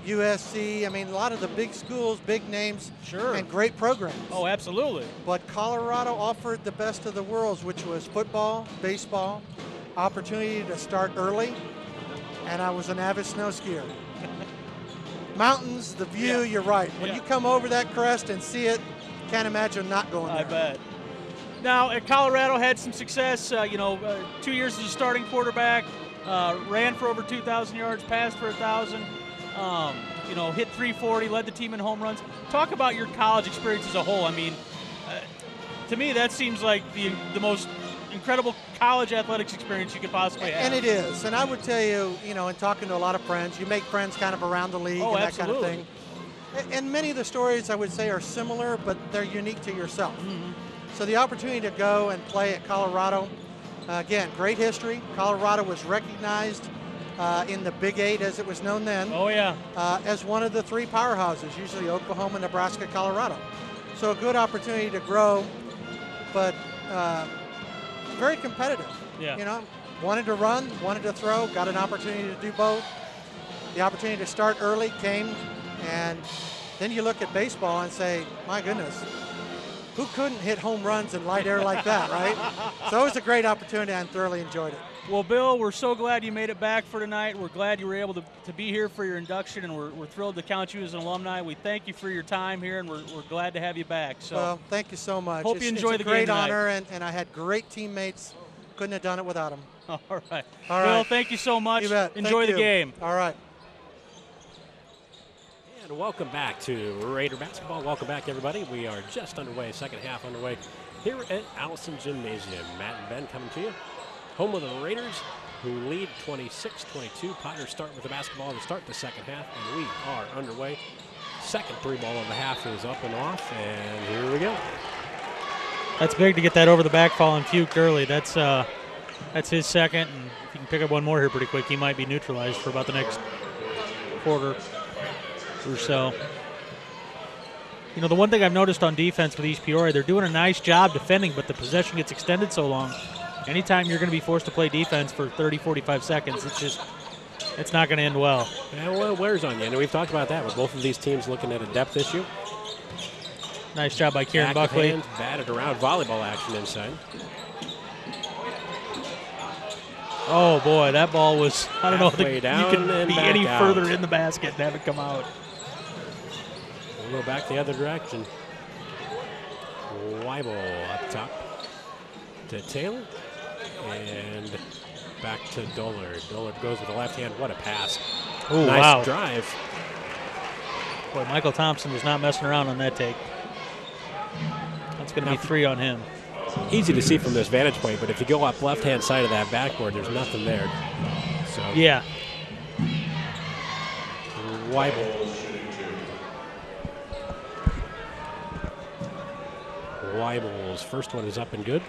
USC. I mean, a lot of the big schools, big names, sure, and great programs. Oh, absolutely. But Colorado offered the best of the worlds, which was football, baseball, opportunity to start early, and I was an avid snow skier. Mountains, the view, you're right. When you come over that crest and see it, can't imagine not going there. I bet. Now, at Colorado, had some success, 2 years as a starting quarterback, ran for over 2,000 yards, passed for 1,000, hit 340, led the team in home runs. Talk about your college experience as a whole. I mean, to me, that seems like the most incredible college athletics experience you could possibly have. And it is. And I would tell you, in talking to a lot of friends, you make friends kind of around the league and that absolutely. kind of thing. And many of the stories, I would say, are similar, but they're unique to yourself. Mm-hmm. So the opportunity to go and play at Colorado, again, great history. Colorado was recognized in the Big Eight, as it was known then. Oh, yeah. As one of the three powerhouses, usually Oklahoma, Nebraska, Colorado. So a good opportunity to grow, but very competitive. Yeah. Wanted to run, wanted to throw, got an opportunity to do both. The opportunity to start early came, and then you look at baseball and say, my goodness, who couldn't hit home runs in light air like that, right? So it was a great opportunity and thoroughly enjoyed it. Well, Bill, we're so glad you made it back for tonight. We're glad you were able to be here for your induction, and we're thrilled to count you as an alumni. We thank you for your time here, and we're glad to have you back. So, well, thank you so much. Hope you enjoy the game It's a great tonight. honor, and I had great teammates. Couldn't have done it without them. All right. All Bill, right. thank you so much. You bet. Enjoy Thank the you. game. All right. And welcome back to Raider basketball. Welcome back, everybody. We are just underway, second half underway here at Allison Gymnasium. Matt and Ben coming to you. Home of the Raiders, who lead 26-22. Potters start with the basketball to start the second half, and we are underway. Second three ball of the half is up and off, and here we go. That's big to get that over the back fall and Fuke early. That's his second, and if he can pick up one more here pretty quick, he might be neutralized for about the next quarter or so. The one thing I've noticed on defense with East Peoria, they're doing a nice job defending, but the possession gets extended so long. Anytime you're going to be forced to play defense for 30, 45 seconds, it's not going to end well. Yeah, well, it wears on you. And we've talked about that with both of these teams looking at a depth issue. Nice job by Kieran Active Buckley. Hands, batted around, volleyball action inside. Oh, boy, that ball was, I don't know if you down can and be back any out. further in the basket and have it come out. We'll go back the other direction. Weibel up top to Taylor. And back to Dollard. Dollard goes with the left hand. What a pass. Oh, nice wow. drive. Boy, Michael Thompson was not messing around on that take. That's going to be 3 on him. Easy to see from this vantage point, but if you go up left-hand side of that backboard, there's nothing there. So Yeah. Weibel. Weibel's first one is up and good.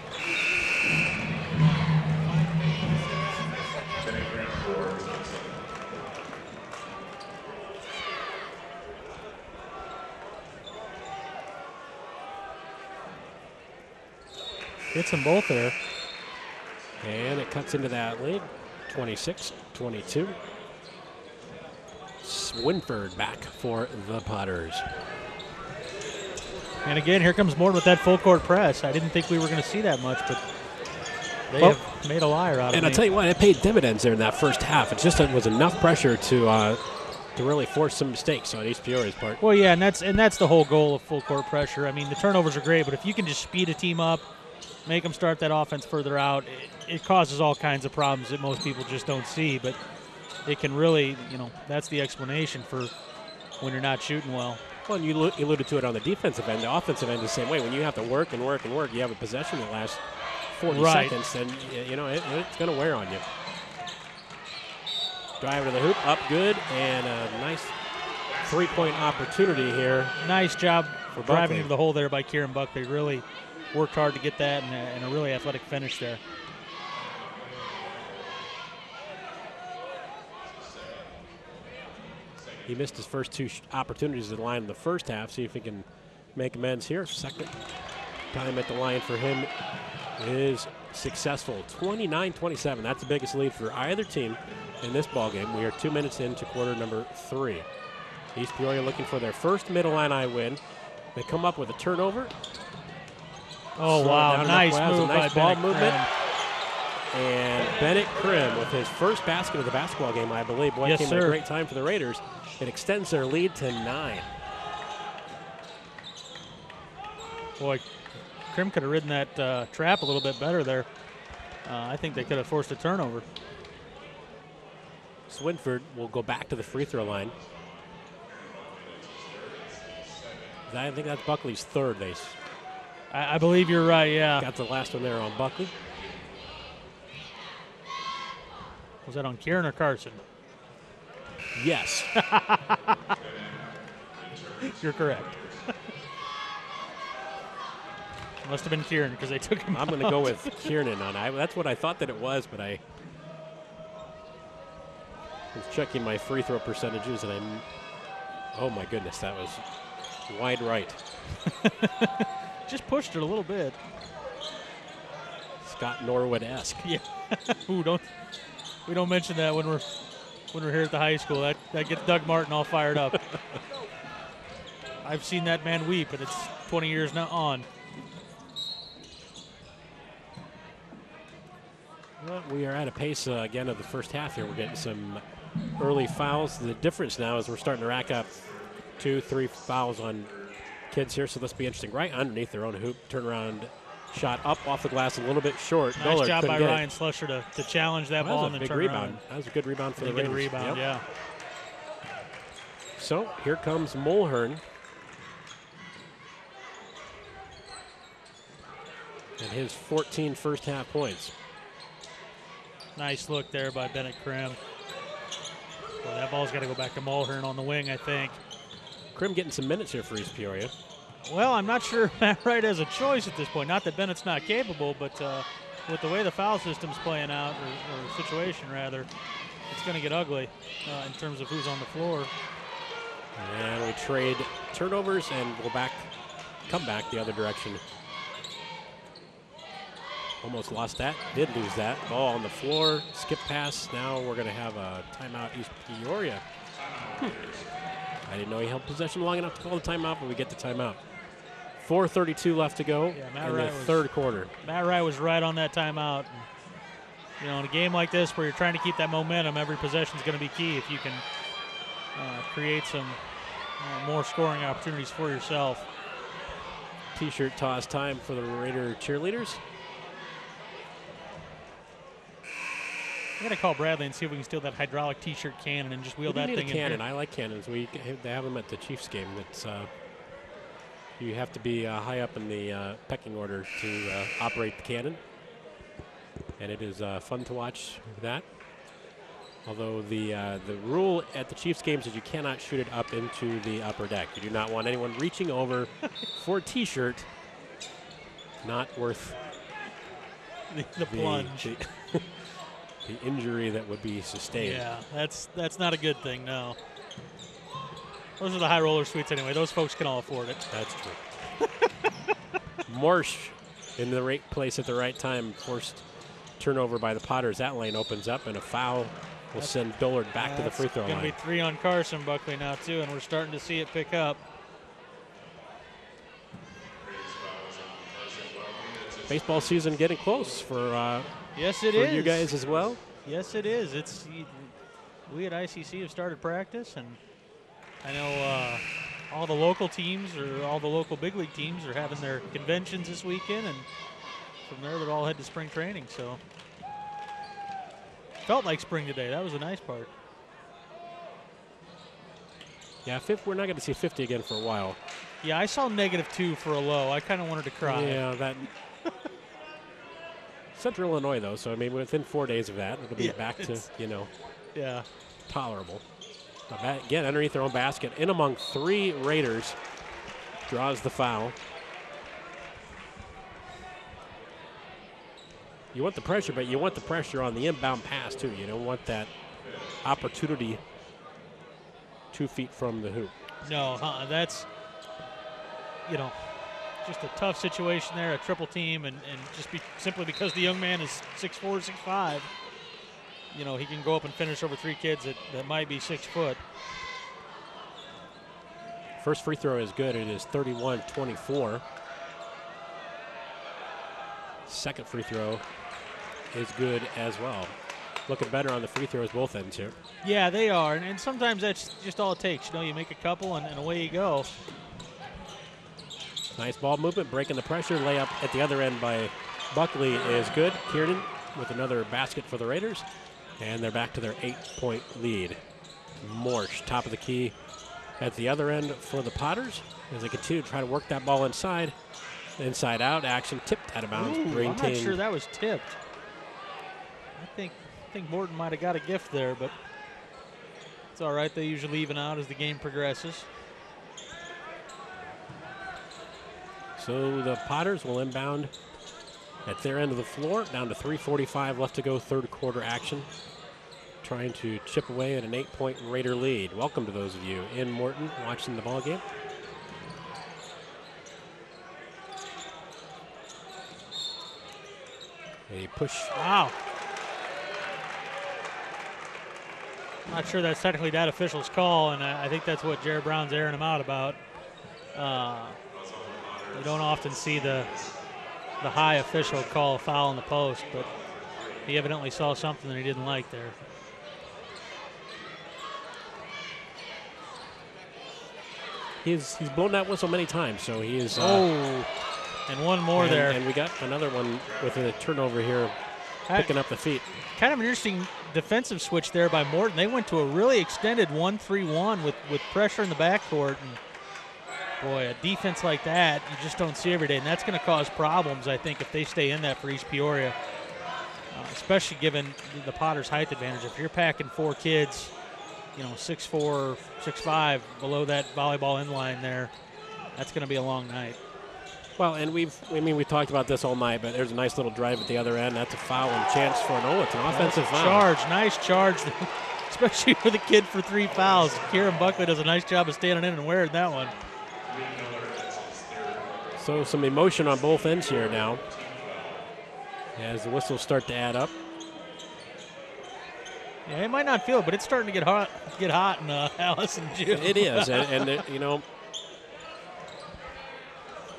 Hits them both there. And it cuts into that lead, 26-22. Swinford back for the Potters. And again, here comes Morton with that full court press. I didn't think we were going to see that much, but they have made a liar out of And me. I'll tell you what, it paid dividends there in that first half. It just was enough pressure to really force some mistakes on East Peoria's part. Well, yeah, and that's the whole goal of full court pressure. I mean, the turnovers are great, but if you can just speed a team up, make them start that offense further out, it causes all kinds of problems that most people just don't see. But it can really, that's the explanation for when you're not shooting well. Well, and you alluded to it on the defensive end. The offensive end is the same way. When you have to work and work and work, you have a possession that lasts 40 seconds, then it's going to wear on you. Drive to the hoop, up good, and a nice three-point opportunity here. Nice job for driving Buckley. into the hole there by Kieran Buckley. Really worked hard to get that, and a really athletic finish there. He missed his first two opportunities at the line in the first half. See if he can make amends here. Second time at the line for him is successful. 29-27. That's the biggest lead for either team in this ball game. We are 2 minutes into quarter number 3. East Peoria looking for their first Mid-Illini win. They come up with a turnover. Oh, wow. Nice move nice by ball Bennett movement. Krim. And Bennett Krim with his first basket of the basketball game, I believe. Boy, yes, came sir. at a great time for the Raiders. It extends their lead to 9. Boy, Krim could have ridden that trap a little bit better there. I think they could have forced a turnover. Swinford will go back to the free throw line. I think that's Buckley's third. I believe you're right, yeah. Got the last one there on Buckley. Was that on Kieran or Carson? Yes. You're correct. Must have been Kieran because they took him I'm going to go with Kiernan on it. That's what I thought that it was, but I was checking my free throw percentages, and oh my goodness, that was wide right. Just pushed it a little bit. Scott Norwood-esque. Yeah. Ooh, we don't mention that when we're here at the high school. That gets Doug Martin all fired up. I've seen that man weep, and it's 20 years now on. Well, we are at a pace again of the first half here. We're getting some early fouls. The difference now is we're starting to rack up 2-3 fouls on kids here, so this will be interesting. Right underneath their own hoop, turnaround shot up off the glass a little bit short. Nice Dollard job by get Ryan Slusher to challenge that ball and then turn rebound. around. That was a good rebound for the Raiders. Raiders. Rebound, yeah. So here comes Mulhern. And his 14 first half points. Nice look there by Bennett Krim. Well, that ball's got to go back to Mulhern on the wing, I think. Krim getting some minutes here for East Peoria. Well, I'm not sure Matt Wright has a choice at this point. Not that Bennett's not capable, but with the way the foul system's playing out, or situation rather, it's going to get ugly in terms of who's on the floor. And we trade turnovers and come back the other direction. Almost lost that, did lose that. Ball on the floor, skip pass. Now we're going to have a timeout, East Peoria. I didn't know he held possession long enough to call the timeout, but we get the timeout. 4:32 left to go in the third quarter. Matt Wright was right on that timeout. And, in a game like this where you're trying to keep that momentum, every possession is going to be key if you can create some more scoring opportunities for yourself. T-shirt toss time for the Raider cheerleaders. I got to call Bradley and see if we can steal that hydraulic T-shirt cannon and just wheel that thing in here. Cannon. I like cannons. They have them at the Chiefs game. That's you have to be high up in the pecking order to operate the cannon, and it is fun to watch that. Although the rule at the Chiefs games is you cannot shoot it up into the upper deck. You do not want anyone reaching over for a T-shirt. Not worth the plunge. The injury that would be sustained. Yeah, that's not a good thing, no. Those are the high roller suites anyway. Those folks can all afford it. That's true. Morsh in the right place at the right time. Forced turnover by the Potters. That lane opens up, and a foul will send Dollard back to the free throw line. It's going to be 3 on Carson Buckley now, too, and we're starting to see it pick up. Baseball season getting close for yes, it for is. you guys as well. Yes, it is. We at ICC have started practice, and I know all the local teams or all the local big league teams are having their conventions this weekend, and from there they're all head to spring training. So felt like spring today. That was the nice part. Yeah, we're not going to see 50 again for a while. Yeah, I saw -2 for a low. I kind of wanted to cry. Yeah, that. Central Illinois, though, so I mean, within 4 days of that, it'll be back to, yeah, tolerable. Again, underneath their own basket, in among 3 Raiders, draws the foul. You want the pressure, but you want the pressure on the inbound pass, too. You don't want that opportunity 2 feet from the hoop. No, that's, just a tough situation there, a triple team, and just simply because the young man is 6'4", 6'5", he can go up and finish over 3 kids that might be 6 foot. First free throw is good. It is 31-24. Second free throw is good as well. Looking better on the free throws both ends here. Yeah, they are, and sometimes that's just all it takes. You make a couple and away you go. Nice ball movement, breaking the pressure. Layup at the other end by Buckley is good. Kiernan with another basket for the Raiders, and they're back to their 8-point lead. Morsch, top of the key at the other end for the Potters as they continue to try to work that ball inside. Inside out action, tipped out of bounds. I'm not sure that was tipped. I think Morton might have got a gift there, but it's all right. They usually even out as the game progresses. So the Potters will inbound at their end of the floor, down to 3:45 left to go, third quarter action. Trying to chip away at an 8-point Raider lead. Welcome to those of you in Morton watching the ball game. A push. Wow. I'm not sure that's technically that official's call, and I think that's what Jared Brown's airing him out about. You don't often see the high official call a foul in the post, but he evidently saw something that he didn't like there. He's blown that whistle many times, so he is. And one more there. And we got another one with a turnover here, picking up the feet. Kind of an interesting defensive switch there by Morton. They went to a really extended 1-3-1 with pressure in the backcourt. And boy, a defense like that, you just don't see every day. And that's going to cause problems, I think, if they stay in that for East Peoria, especially given the Potters' height advantage. If you're packing 4 kids, 6'4", 6'5", below that volleyball inline there, that's going to be a long night. Well, and we talked about this all night, but there's a nice little drive at the other end. That's a foul and chance for it's an offensive foul. Nice charge, especially for the kid for 3 fouls. Kieran Buckley does a nice job of standing in and wearing that one. So some emotion on both ends here now as the whistles start to add up. Yeah, it might not feel it, but it's starting to get hot in Alice and Jim. It is, and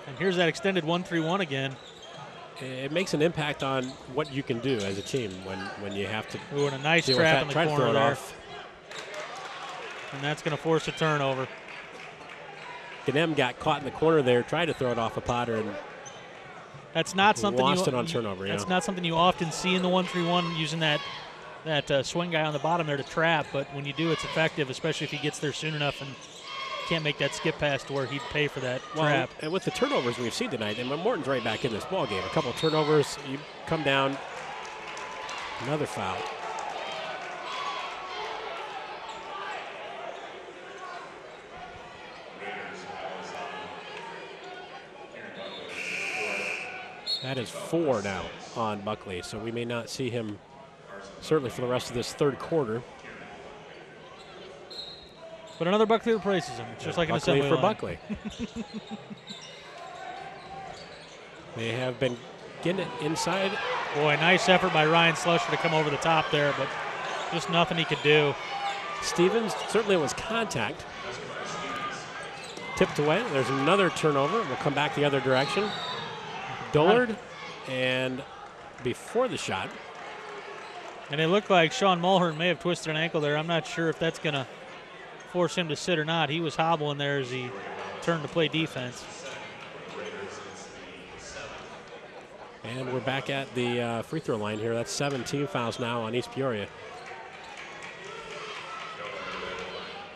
And here's that extended 1-3-1 again. It makes an impact on what you can do as a team when you have to. Ooh, and a nice trap in the corner there. And that's going to force a turnover. Ganem got caught in the corner there, tried to throw it off a Potter, and that's not something lost it on turnover. That's not something you often see in the 1-3-1, using that swing guy on the bottom there to trap. But when you do, it's effective, especially if he gets there soon enough and can't make that skip pass to where he'd pay for that trap. And with the turnovers we've seen tonight, and Morton's right back in this ball game. A couple of turnovers, you come down, another foul. That is 4 now on Buckley, so we may not see him certainly for the rest of this third quarter. But another Buckley replaces him, just like an assembly for line. Buckley. They have been getting it inside. Boy, nice effort by Ryan Slusher to come over the top there, but just nothing he could do. Stevens, certainly it was contact. Tipped away. There's another turnover. We'll come back the other direction. Dullard, and before the shot. And it looked like Sean Mulhern may have twisted an ankle there. I'm not sure if that's going to force him to sit or not. He was hobbling there as he turned to play defense. And we're back at the free throw line here. That's 17 fouls now on East Peoria.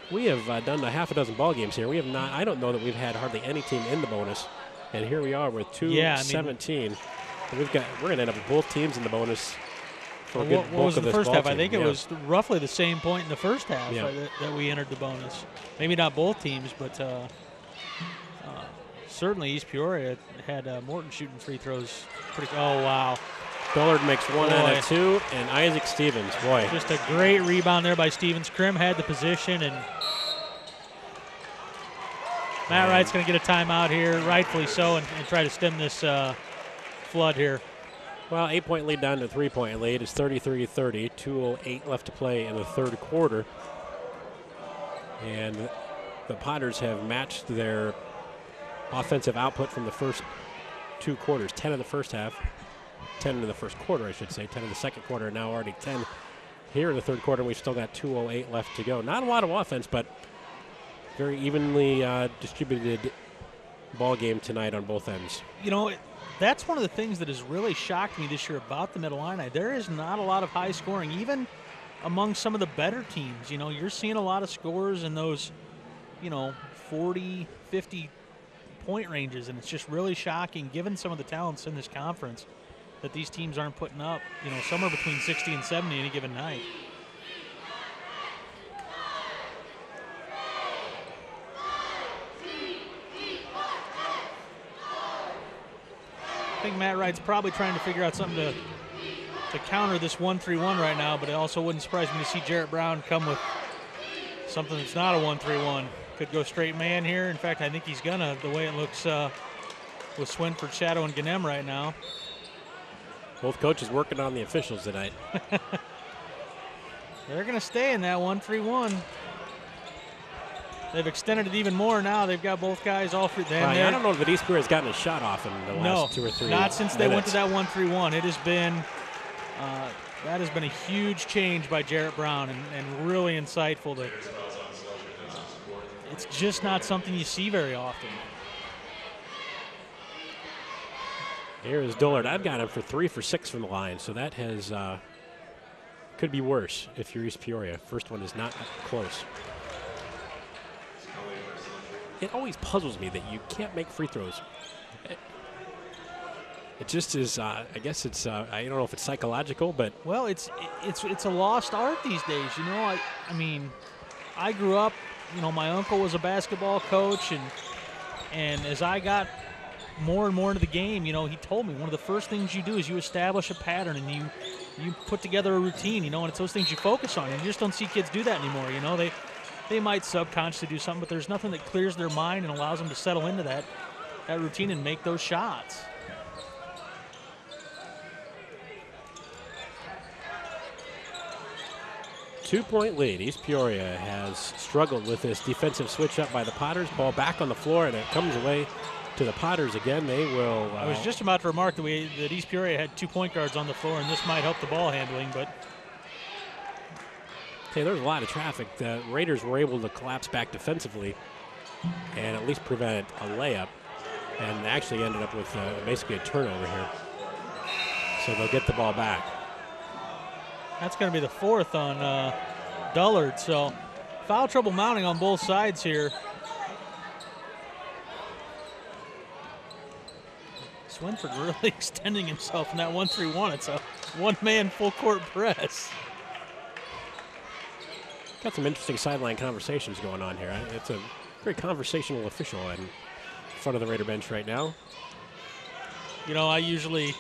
We have done a half a dozen ball games here. We have not. I don't know that we've had hardly any team in the bonus. And here we are with 2-17. We're going to end up with both teams in the bonus for a good what was bulk of the this first ball half? team. I think it was roughly the same point in the first half that we entered the bonus. Maybe not both teams, but certainly East Peoria had Morton shooting free throws. Oh, wow. Dullard makes 1 out of 2, and Isaac Stevens, boy. Just a great rebound there by Stevens. Krim had the position and Matt Wright's going to get a timeout here, rightfully so, and try to stem this flood here. Well, 8-point lead down to 3-point lead. It's 33-30. 2:08 left to play in the third quarter. And the Potters have matched their offensive output from the first 2 quarters. 10 in the first half. 10 in the first quarter, I should say. 10 in the second quarter, and now already 10 here in the third quarter. We've still got 2:08 left to go. Not a lot of offense, but very evenly distributed ball game tonight on both ends. You know, that's one of the things that has really shocked me this year about the Mid-Illini. There is not a lot of high scoring, even among some of the better teams. You know, you're seeing a lot of scores in those, 40, 50 point ranges, and it's just really shocking, given some of the talents in this conference, that these teams aren't putting up, somewhere between 60 and 70 any given night. I think Matt Wright's probably trying to figure out something to counter this 1-3-1 right now, but it also wouldn't surprise me to see Jarrett Brown come with something that's not a 1-3-1. Could go straight man here. In fact, I think he's gonna, the way it looks with Swinford shadowing Ganem right now. Both coaches working on the officials tonight. They're gonna stay in that 1-3-1. They've extended it even more now. They've got both guys all free. I don't know if East Peoria has gotten a shot off in the last 2 or 3 not since minutes. they went to that 1-3-1. It has been that has been a huge change by Jarrett Brown, and really insightful. It's just not something you see very often. Here is Dillard. I've got him for 3 for 6 from the line, so that has could be worse if you're East Peoria. First one is not close. It always puzzles me that you can't make free throws. It just is. I guess it's. I don't know if it's psychological, but well, it's a lost art these days. I mean, I grew up. My uncle was a basketball coach, and as I got more and more into the game, he told me one of the first things you do is you establish a pattern and you put together a routine. And it's those things you focus on. And you just don't see kids do that anymore. They might subconsciously do something, but there's nothing that clears their mind and allows them to settle into that routine and make those shots. Two-point lead. East Peoria has struggled with this defensive switch up by the Potters. Ball back on the floor, and it comes away to the Potters again. They will. I was just about to remark that East Peoria had 2 point guards on the floor, and this might help the ball handling, but. Hey, there's a lot of traffic. The Raiders were able to collapse back defensively and at least prevent a layup, and actually ended up with basically a turnover here. So they'll get the ball back. That's going to be the 4th on Dullard. So foul trouble mounting on both sides here. Swinford really extending himself in that 1-3-1. It's a one-man full-court press. Got some interesting sideline conversations going on here. It's a very conversational official in front of the Raider bench right now. I usually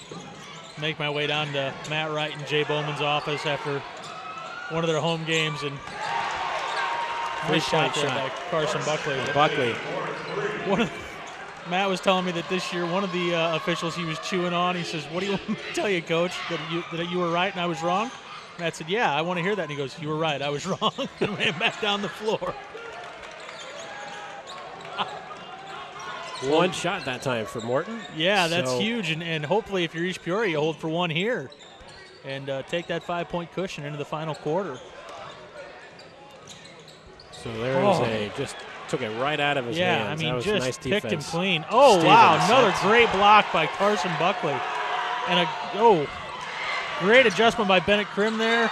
make my way down to Matt Wright and Jay Bowman's office after one of their home games, and nice shot there by Carson Buckley. Matt was telling me that this year one of the officials he was chewing on, he says, "What do you want me to tell you, Coach, that you were right and I was wrong?" Matt said, "Yeah, I want to hear that." And he goes, "You were right, I was wrong," and ran back down the floor. One shot that time for Morton. Yeah, that's huge, and hopefully if you're East Peoria, you hold for one here and take that 5-point cushion into the final quarter. So there is just took it right out of his hands. Yeah, I mean, that was just nice picked defense. him clean. Oh, Stevens, wow, another great block by Carson Buckley. And great adjustment by Bennett Krim there.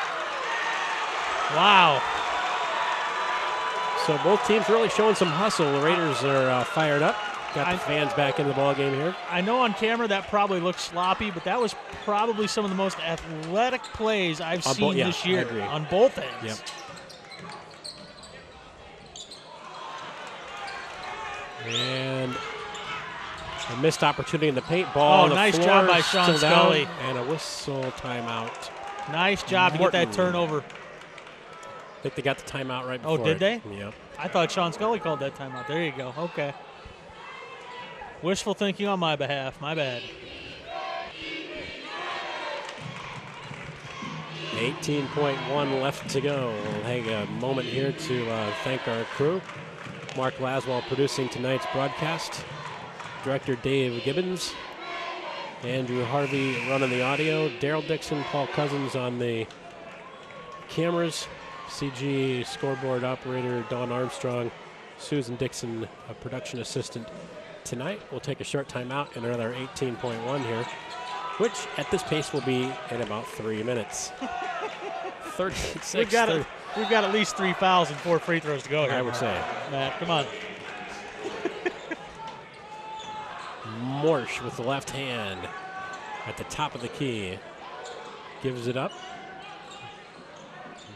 Wow. So both teams really showing some hustle. The Raiders are fired up. Got the fans back in the ball game here. I know on camera that probably looks sloppy, but that was probably some of the most athletic plays I've seen this year on both ends. Yep. And a missed opportunity in the paint. Ball. Oh, nice job by Sean Scully. And a whistle timeout. Nice job to get that turnover. think they got the timeout right before. Oh, did they? Yeah. I thought Sean Scully called that timeout. There you go. Okay. Wishful thinking on my behalf. My bad. 18.1 left to go. We'll take a moment here to thank our crew. Mark Laswell producing tonight's broadcast. Director Dave Gibbons. Andrew Harvey running the audio. Daryl Dixon, Paul Cousins on the cameras. CG scoreboard operator Dawn Armstrong. Susan Dixon, a production assistant tonight. We'll take a short timeout and another 18.1 here, which at this pace will be in about 3 minutes. 36. We've got at least 3 fouls and 4 free throws to go here. I would say. Matt, come on. Morsh with the left hand at the top of the key. Gives it up.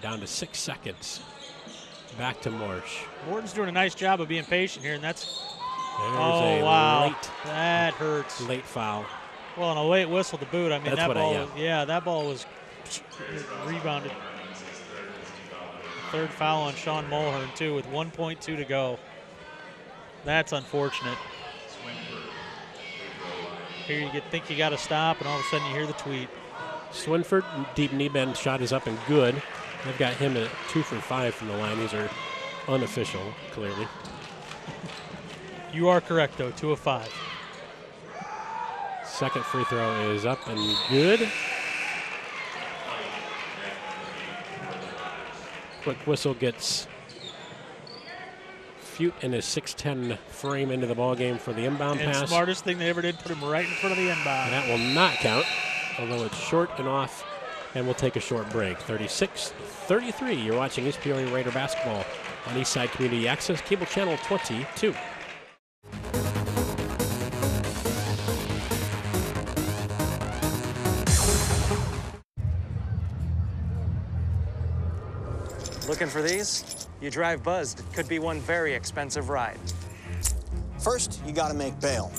Down to 6 seconds. Back to Morsh. Morton's doing a nice job of being patient here, and that's... There's wow. That hurts. Late foul. Well, and a late whistle to boot. I mean, That's that ball was rebounded. Third foul on Sean Mulhern, too, with 1.2 to go. That's unfortunate. Here you think you got to stop, and all of a sudden you hear the tweet. Swinford, deep knee bend shot is up and good. They've got him at 2 for 5 from the line. These are unofficial, clearly. You are correct, though, 2 of 5. Second free throw is up and good. Quick whistle gets Fute in his 6'10" frame into the ball game for the inbound and pass. Smartest thing they ever did, put him right in front of the inbound. And that will not count, although it's short and off, and we'll take a short break. 36-33, you're watching East Peoria Raider basketball on Eastside Community Access, cable channel 22. Looking for these? You drive buzzed. It could be one very expensive ride. First, you gotta make bail.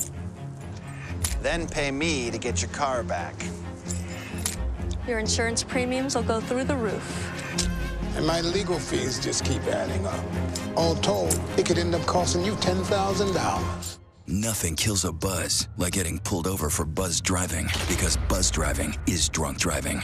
Then pay me to get your car back. Your insurance premiums will go through the roof. And my legal fees just keep adding up. All told, it could end up costing you $10,000. Nothing kills a buzz like getting pulled over for buzz driving, because buzz driving is drunk driving.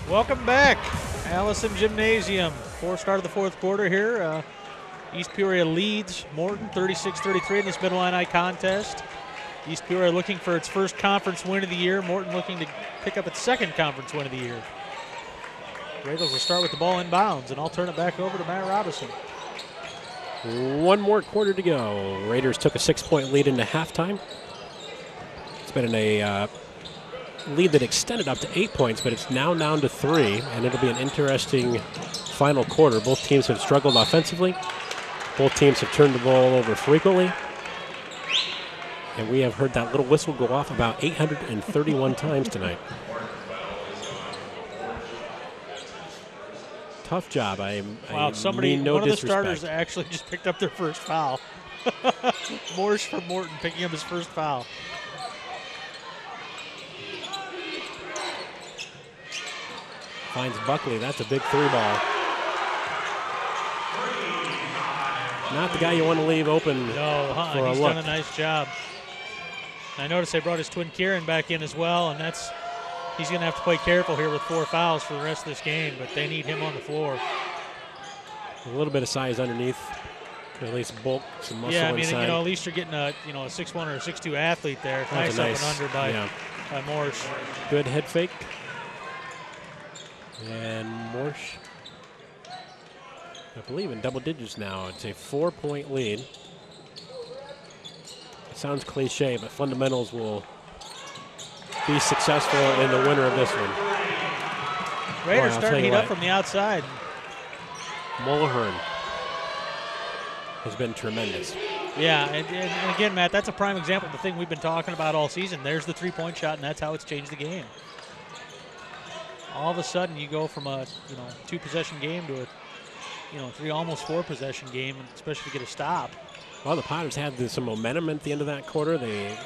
Welcome back, Allison Gymnasium. Start of the fourth quarter here. East Peoria leads Morton 36-33 in this Middle Illini contest. East Peoria looking for its first conference win of the year. Morton looking to pick up its second conference win of the year. Raiders will start with the ball in bounds, and I'll turn it back over to Matt Robinson. 1 more quarter to go. Raiders took a 6-point lead into halftime. It's been in a lead that extended up to 8 points, but it's now down to 3, and it'll be an interesting final quarter. Both teams have struggled offensively. Both teams have turned the ball over frequently. And we have heard that little whistle go off about 831 times tonight. Tough job. Wow, somebody, mean no one of the disrespect. starters actually just picked up their first foul. Morsh from Morton picking up his first foul. Finds Buckley. That's a big 3-ball. Not the guy you want to leave open. No, for a he's look. done a nice job. I noticed they brought his twin Kieran back in as well, and he's going to have to play careful here with 4 fouls for the rest of this game, but they need him on the floor. A little bit of size underneath, at least bulk, some muscle Yeah, I mean, inside. at least you're getting a 6'1" or a 6'2" athlete there. That's Nice up and under by Morsh. Good head fake. And Morsh, I believe, in double digits now. It's a 4-point lead. It sounds cliche, but fundamentals will be successful in the winner of this one. Raiders Boy, starting to heat up from the outside. Mulhern has been tremendous. Yeah, and again, Matt, that's a prime example of the thing we've been talking about all season. There's the 3-point shot, and that's how it's changed the game. All of a sudden, you go from a 2-possession game to a 3, almost 4-possession game, especially to get a stop. Well, the Potters had some momentum at the end of that quarter. They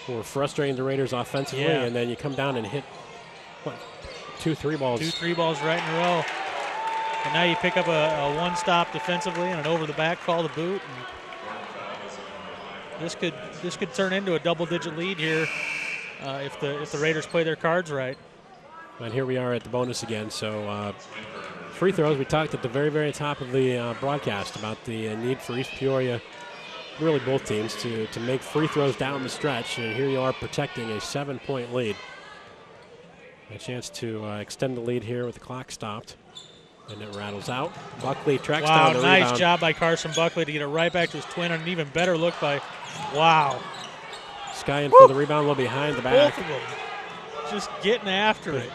were frustrating the Raiders offensively, and then you come down and hit, what, 2 3 balls. 2 3 balls right in a row. And now you pick up a one-stop defensively and an over-the-back call to boot. And this could turn into a double-digit lead here if the Raiders play their cards right. And here we are at the bonus again. So free throws, we talked at the very, very top of the broadcast about the need for East Peoria, really both teams, to make free throws down the stretch. And here you are protecting a 7-point lead. A chance to extend the lead here with the clock stopped. And it rattles out. Buckley tracks down the rebound. Nice job by Carson Buckley to get it right back to his twin, and an even better look by, wow. Skyen for the rebound, a little behind the back. Both of them just getting after it.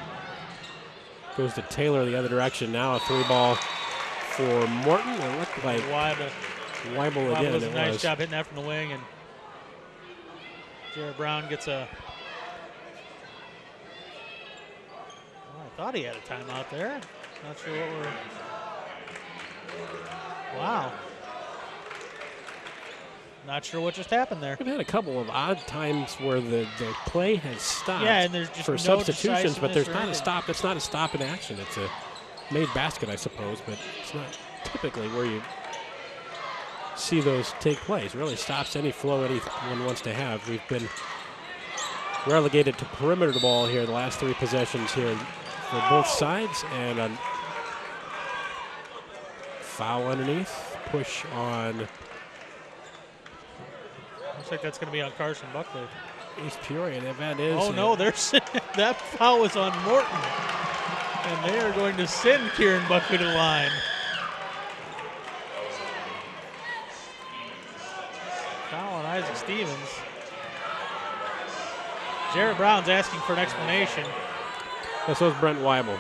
Goes to Taylor the other direction. Now a 3-ball for Morton. It looked like Weibel again. Does a nice job hitting that from the wing, and Jared Brown gets a. Well, I thought he had a timeout there. Not sure what we're. Wow. Not sure what just happened there. We've had a couple of odd times where the play has stopped. Yeah, and there's just for no substitutions, but there's not anything. a stop. That's not a stop in action. It's a made basket, I suppose, but it's not typically where you see those take place. It really stops any flow anyone wants to have. We've been relegated to perimeter ball here the last 3 possessions here for both sides, and a foul underneath, push on. Looks like that's going to be on Carson Buckley. East Peoria, and that is. Oh no, that foul was on Morton, and they are going to send Kieran Buckley to the line. Foul on Isaac Stevens. Jared Brown's asking for an explanation. And so is Brent Weibel.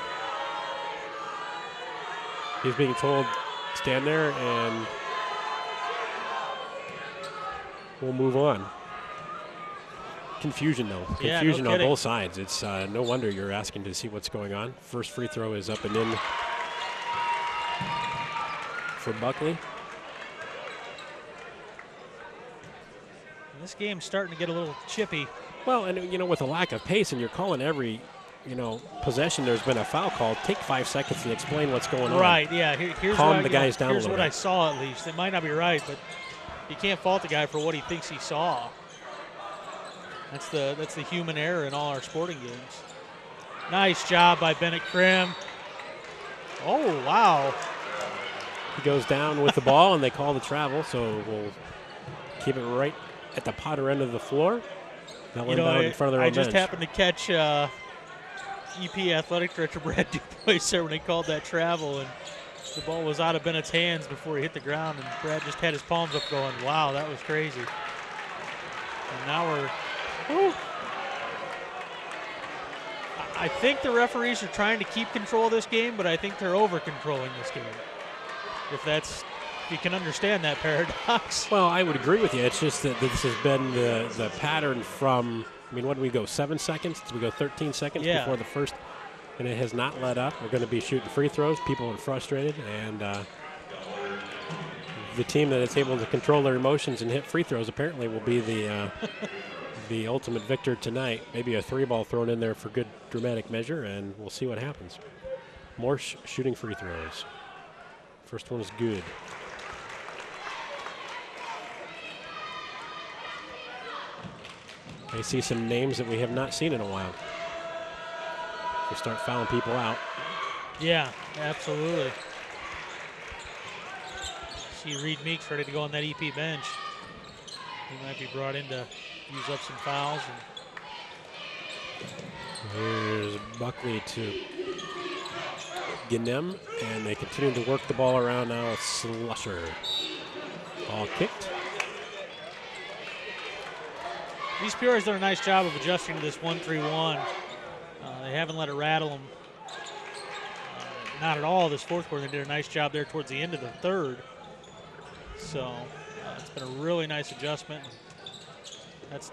He's being told, stand there and we'll move on. Confusion, though. Confusion on both sides. It's no wonder you're asking to see what's going on. First free throw is up and in for Buckley. This game's starting to get a little chippy. Well, and with a lack of pace, and you're calling every possession there's been a foul call, take 5 seconds to explain what's going on. Right, yeah. Here's calm the guys down a little bit. Here's what I saw, at least. It might not be right, but you can't fault the guy for what he thinks he saw. That's the human error in all our sporting games. Nice job by Bennett Krim. Oh, wow. He goes down with the ball, and they call the travel, so we'll keep it right at the Potter end of the floor. They'll inbound in front of their own bench. I just bench. happened to catch EP Athletic Director Brad Dubois there when he called that travel, and the ball was out of Bennett's hands before he hit the ground, and Brad just had his palms up going, wow, that was crazy. And now we're, I think the referees are trying to keep control of this game, but I think they're over-controlling this game. If you can understand that paradox. Well, I would agree with you. It's just that this has been the pattern from, what do we go, 7 seconds? Did we go 13 seconds before the first? And it has not let up. We're going to be shooting free throws. People are frustrated, and the team that is able to control their emotions and hit free throws apparently will be the ultimate victor tonight. Maybe a 3-ball thrown in there for good dramatic measure, and we'll see what happens. More shooting free throws. First one is good. I see some names that we have not seen in a while. We start fouling people out. Yeah, absolutely. See Reed Meeks ready to go on that EP bench. He might be brought in to use up some fouls. Here's Buckley to Ginem, and they continue to work the ball around now. Slusher. Ball kicked. East Peoria's done a nice job of adjusting to this 1-3-1. They haven't let it rattle them. Not at all this fourth quarter. They did a nice job there towards the end of the third. So it's been a really nice adjustment. That's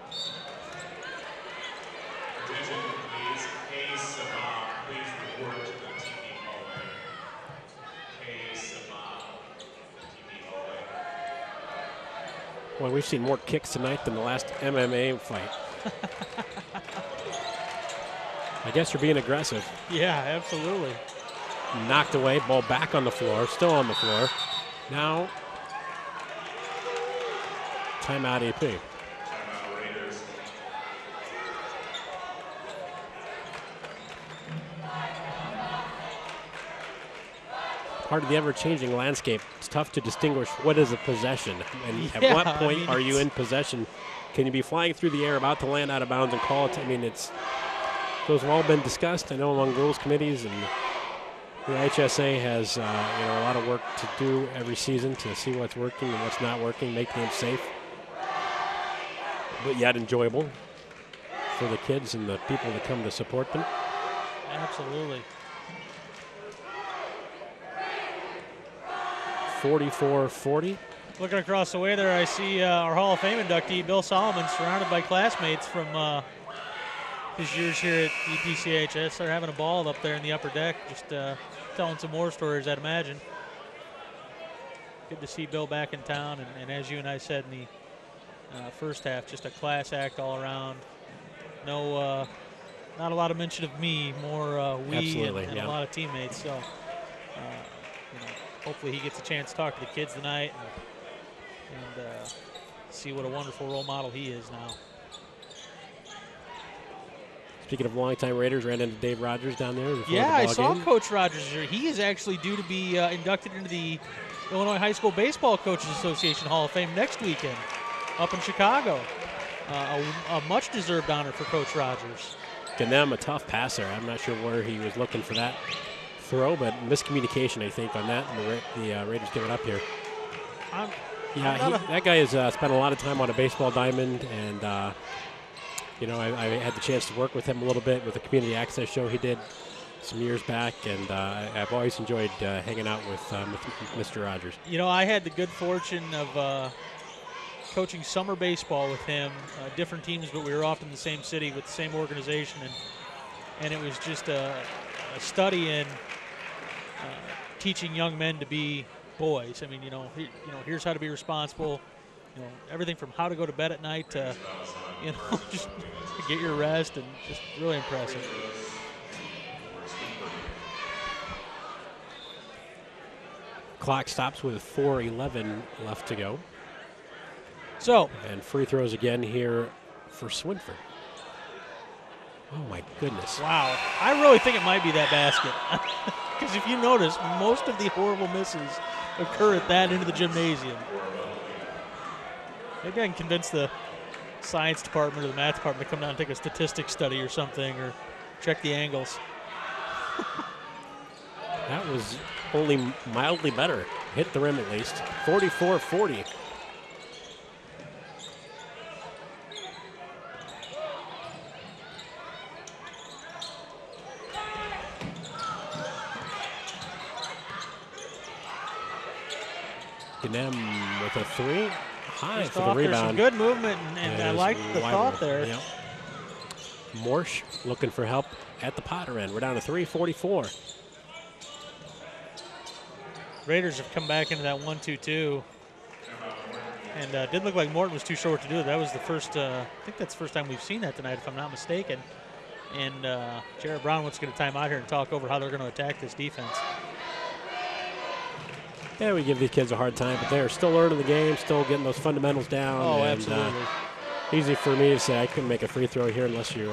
Well, we've seen more kicks tonight than the last MMA fight. I guess you're being aggressive. Yeah, absolutely. Knocked away, ball back on the floor, still on the floor. Now, timeout EP. Part of the ever-changing landscape. It's tough to distinguish what is a possession and at what point are you in possession. Can you be flying through the air about to land out of bounds and call it? I mean, those have all been discussed. I know among rules committees, and the IHSA has a lot of work to do every season to see what's working and what's not working, make games safe, but yet enjoyable for the kids and the people that come to support them. Absolutely. 44-40. Looking across the way there, I see our Hall of Fame inductee, Bill Solomon, surrounded by classmates from his years here at EPCHS. They're having a ball up there in the upper deck, just telling some more stories, I'd imagine. Good to see Bill back in town, and as you and I said in the first half, just a class act all around. No, not a lot of mention of me, more we and a lot of teammates. So, hopefully he gets a chance to talk to the kids tonight and see what a wonderful role model he is now. Speaking of longtime Raiders, ran into Dave Rogers down there. Yeah, I saw Coach Rogers here. He is actually due to be inducted into the Illinois High School Baseball Coaches Association Hall of Fame next weekend up in Chicago. A much-deserved honor for Coach Rogers. Ganem, a tough passer. I'm not sure where he was looking for that throw, but miscommunication, I think, on that. And the Raiders give it up here. That guy has spent a lot of time on a baseball diamond, and I had the chance to work with him a little bit with the community access show he did some years back, and I've always enjoyed hanging out with Mr. Rogers. I had the good fortune of coaching summer baseball with him, different teams, but we were often in the same city with the same organization, and it was just a study in teaching young men to be boys. I mean, here's how to be responsible. Everything from how to go to bed at night to, just to get your rest, and just really impressive. Clock stops with 4:11 left to go. So. And free throws again here for Swinford. Oh, my goodness. Wow. I really think it might be that basket. Because if you notice, most of the horrible misses occur at that end of the gymnasium. Maybe I can convince the science department or the math department to come down and take a statistics study or something, or check the angles. That was only mildly better. Hit the rim at least. 44-40. Ganem with a three. High for the rebound. Some good movement, and I like the thought there. Yep. Morsh looking for help at the Potter end. We're down to 3:44. Raiders have come back into that 1-2-2. And didn't look like Morton was too short to do it. That was the first, I think that's the first time we've seen that tonight, if I'm not mistaken. And Jared Brown wants to get a timeout here and talk over how they're going to attack this defense. Yeah, we give these kids a hard time, but they're still learning the game, still getting those fundamentals down. Oh, and, absolutely. Easy for me to say I couldn't make a free throw here unless you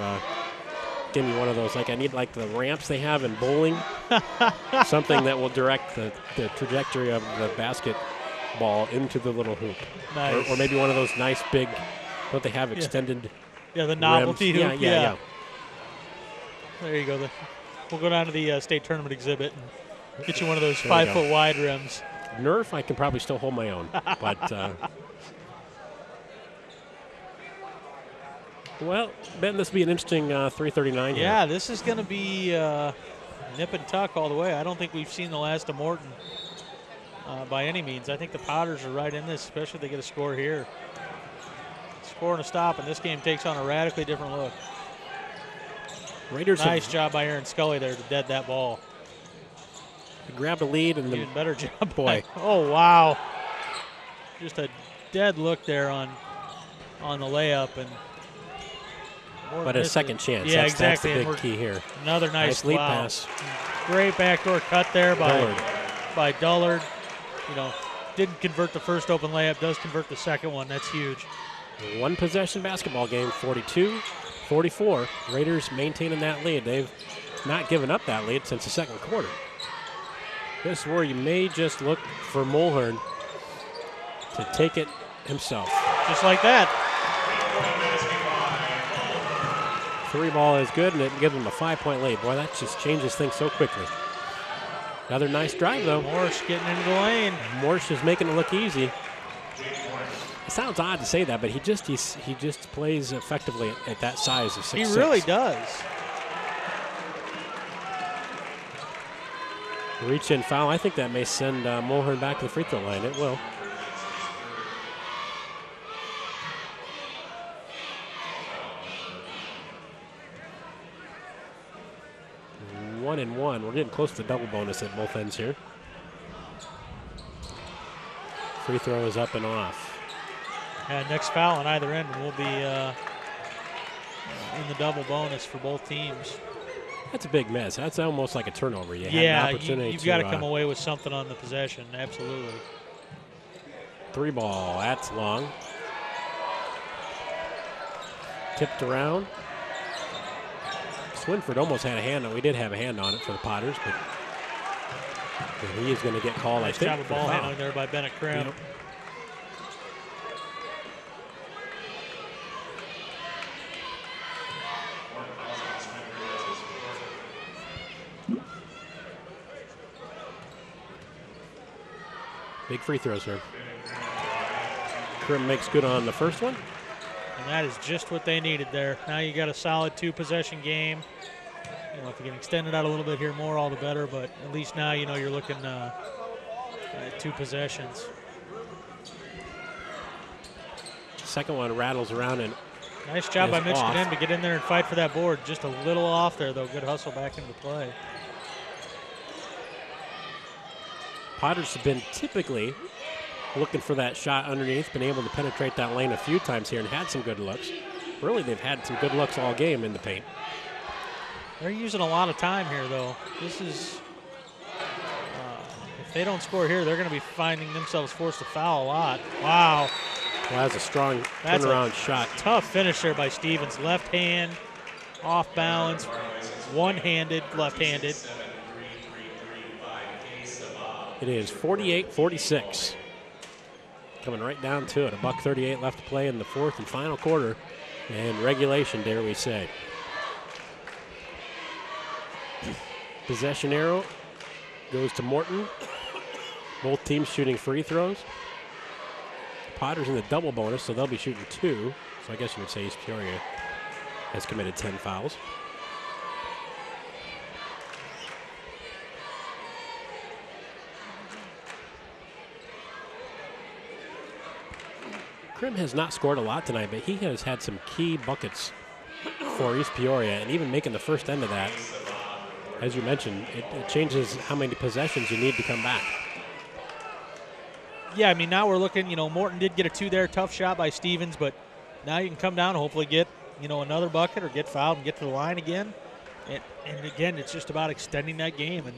give me one of those. Like I need like the ramps they have in bowling, something that will direct the trajectory of the basketball into the little hoop. Nice. Or maybe one of those nice big, don't they have extended Yeah, the novelty rims? hoop. Yeah. There you go. We'll go down to the state tournament exhibit and get you one of those 5-foot wide rims. Nerf, I can probably still hold my own, but well, Ben, this will be an interesting 3:39 here. Yeah, this is going to be nip and tuck all the way. I don't think we've seen the last of Morton by any means. I think the Potters are right in this, especially if they get a score here. Score and a stop, and this game takes on a radically different look. Raiders nice job by Aaron Scully there to dead that ball. Grabbed a lead, and even better job. Boy. Oh, wow. Just a dead look there on the layup, and but a second chance. Yeah, that's exactly. That's the big key here. Another nice lead wow. pass. Great backdoor cut there by Dullard. You know, didn't convert the first open layup, does convert the second one. That's huge. One possession basketball game, 42-44. Raiders maintaining that lead. They've not given up that lead since the second quarter. This is where you may just look for Mulhern to take it himself. Just like that. 3 ball is good, and it gives him a 5-point lead. Boy, that just changes things so quickly. Another nice drive, though. Morse getting into the lane. Morse is making it look easy. It sounds odd to say that, but he just plays effectively at that size of 6'6". He really does. Reach in foul. I think that may send Mulhern back to the free throw line. It will. One and one. We're getting close to the double bonus at both ends here. Free throw is up and off. Next foul on either end will be in the double bonus for both teams. That's a big miss. That's almost like a turnover. You had an opportunity you've got to come away with something on the possession. Absolutely. 3 ball. That's long. Tipped around. Swinford almost had a hand on it. We did have a hand on it for the Potters, but he is going to get called, I think. Nice job of ball handling there by Bennett Krim. Yep. Big free throws here. Krim makes good on the first one. And that is just what they needed there. Now you got a solid 2-possession game. You know, if you can extend it out a little bit here more, all the better. But at least now you know you're looking at 2 possessions. Second one rattles around and nice job by Mitch off. to get in there and fight for that board. Just a little off there, though. Good hustle back into play. Potters have been typically looking for that shot underneath, been able to penetrate that lane a few times here and had some good looks. Really, they've had some good looks all game in the paint. They're using a lot of time here, though. This is, if they don't score here, they're going to be finding themselves forced to foul a lot. Wow. Well, that's a strong turnaround shot. Tough finish there by Stevens. Left hand, off balance, one-handed, left-handed. It is 48-46. Coming right down to it. $1:38 left to play in the fourth and final quarter. And regulation, dare we say. Possession arrow goes to Morton. Both teams shooting free throws. Potters in the double bonus, so they'll be shooting 2. So I guess you would say East Peoria has committed 10 fouls. Krim has not scored a lot tonight, but he has had some key buckets for East Peoria, and even making the first end of that, as you mentioned, it changes how many possessions you need to come back. Yeah, I mean, now we're looking, you know, Morton did get a 2 there, tough shot by Stevens, but now you can come down and hopefully get, you know, another bucket or get fouled and get to the line again. And again, it's just about extending that game, and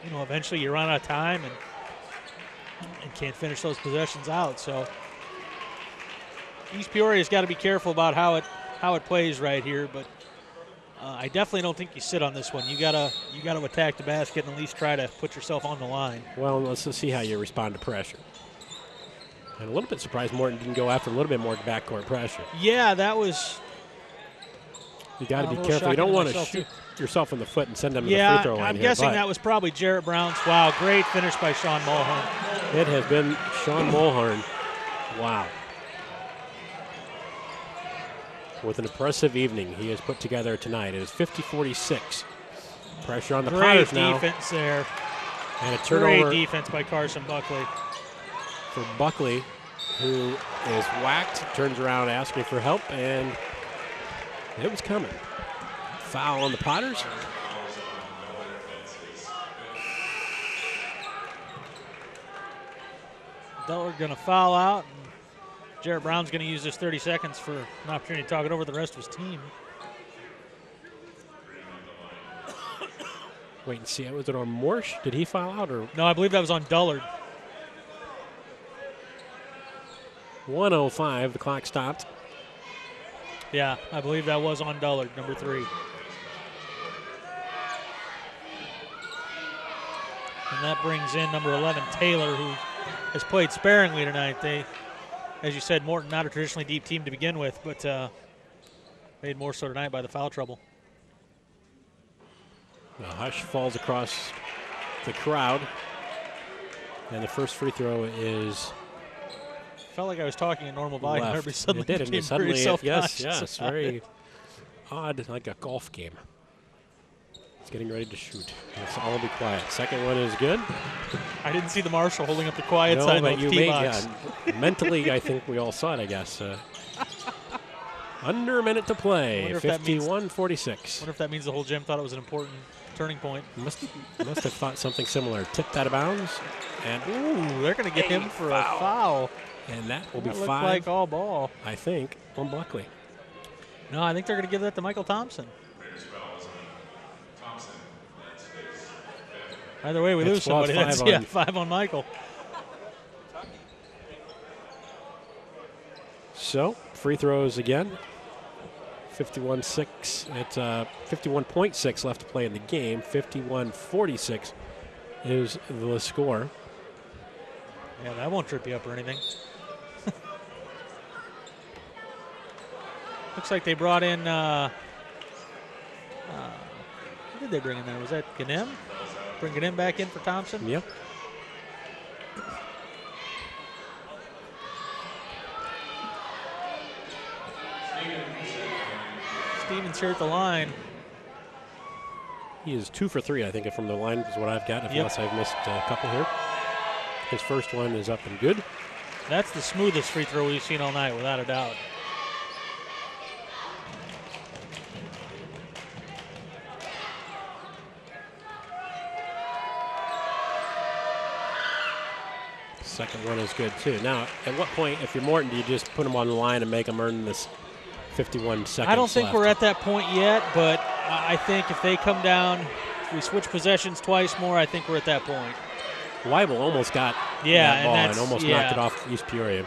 you know, eventually you run out of time and can't finish those possessions out. So East Peoria's got to be careful about how it plays right here, but I definitely don't think you sit on this one. You gotta attack the basket and at least try to put yourself on the line. Well, let's see how you respond to pressure. And a little bit surprised Morton didn't go after a little bit more backcourt pressure. Yeah, that was. You got to be careful. You don't want to shoot yourself in the foot and send them to the free throw line. I'm guessing that was probably Jarrett Brown's. Wow, great finish by Sean Mulhern. It has been Sean Mulhern. Wow. With an impressive evening he has put together tonight. It is 50-46. Pressure on the Potters now. Great defense there. And a turnover. Great defense by Carson Buckley. For Buckley, who is whacked, turns around asking for help, and it was coming. Foul on the Potters. Dullard going to foul out. And Jarrett Brown's going to use this 30 seconds for an opportunity to talk it over the rest of his team. Wait and see. Was it on Morsh? Did he foul out? Or No, I believe that was on Dullard. 1:05, the clock stopped. Yeah, I believe that was on Dullard, number 3. And that brings in number 11, Taylor, who has played sparingly tonight. They, as you said, Morton, not a traditionally deep team to begin with, but made more so tonight by the foul trouble. The hush falls across the crowd. And the first free throw is Felt like I was talking in normal volume. left. Everybody suddenly It did, became and suddenly, very self-conscious. yes, very odd, like a golf game. It's getting ready to shoot. Let's all be quiet. Second one is good. I didn't see the marshal holding up the quiet No, sign but of you the made, T-box. yeah, mentally, I think we all saw it, I guess. Under a minute to play, 51-46. Wonder if that means the whole gym thought it was an important turning point. Must have thought something similar. Tipped out of bounds. And ooh, they're going to get him for a foul. And that will be That looked 5. like all ball. I think, on Buckley. No, I think they're going to give that to Michael Thompson. Either way, we lose somebody. That's 5 on Michael. So, free throws again. 51-6. It's 51.6 left to play in the game. 51-46 is the score. Yeah, that won't trip you up or anything. Looks like they brought in, who did they bring in there? Was that Ganem? Bring Ganem back in for Thompson? Yep. Stevens here at the line. He is 2 for 3, I think, from the line is what I've got, unless I've missed a couple here. His first one is up and good. That's the smoothest free throw we've seen all night, without a doubt. Second one is good, too. Now, at what point, if you're Morton, do you just put them on the line and make them earn this 51 seconds I don't think left? we're at that point yet, but I think if they come down, if we switch possessions twice more, I think we're at that point. Weibel almost got that ball and almost knocked it off East Peoria.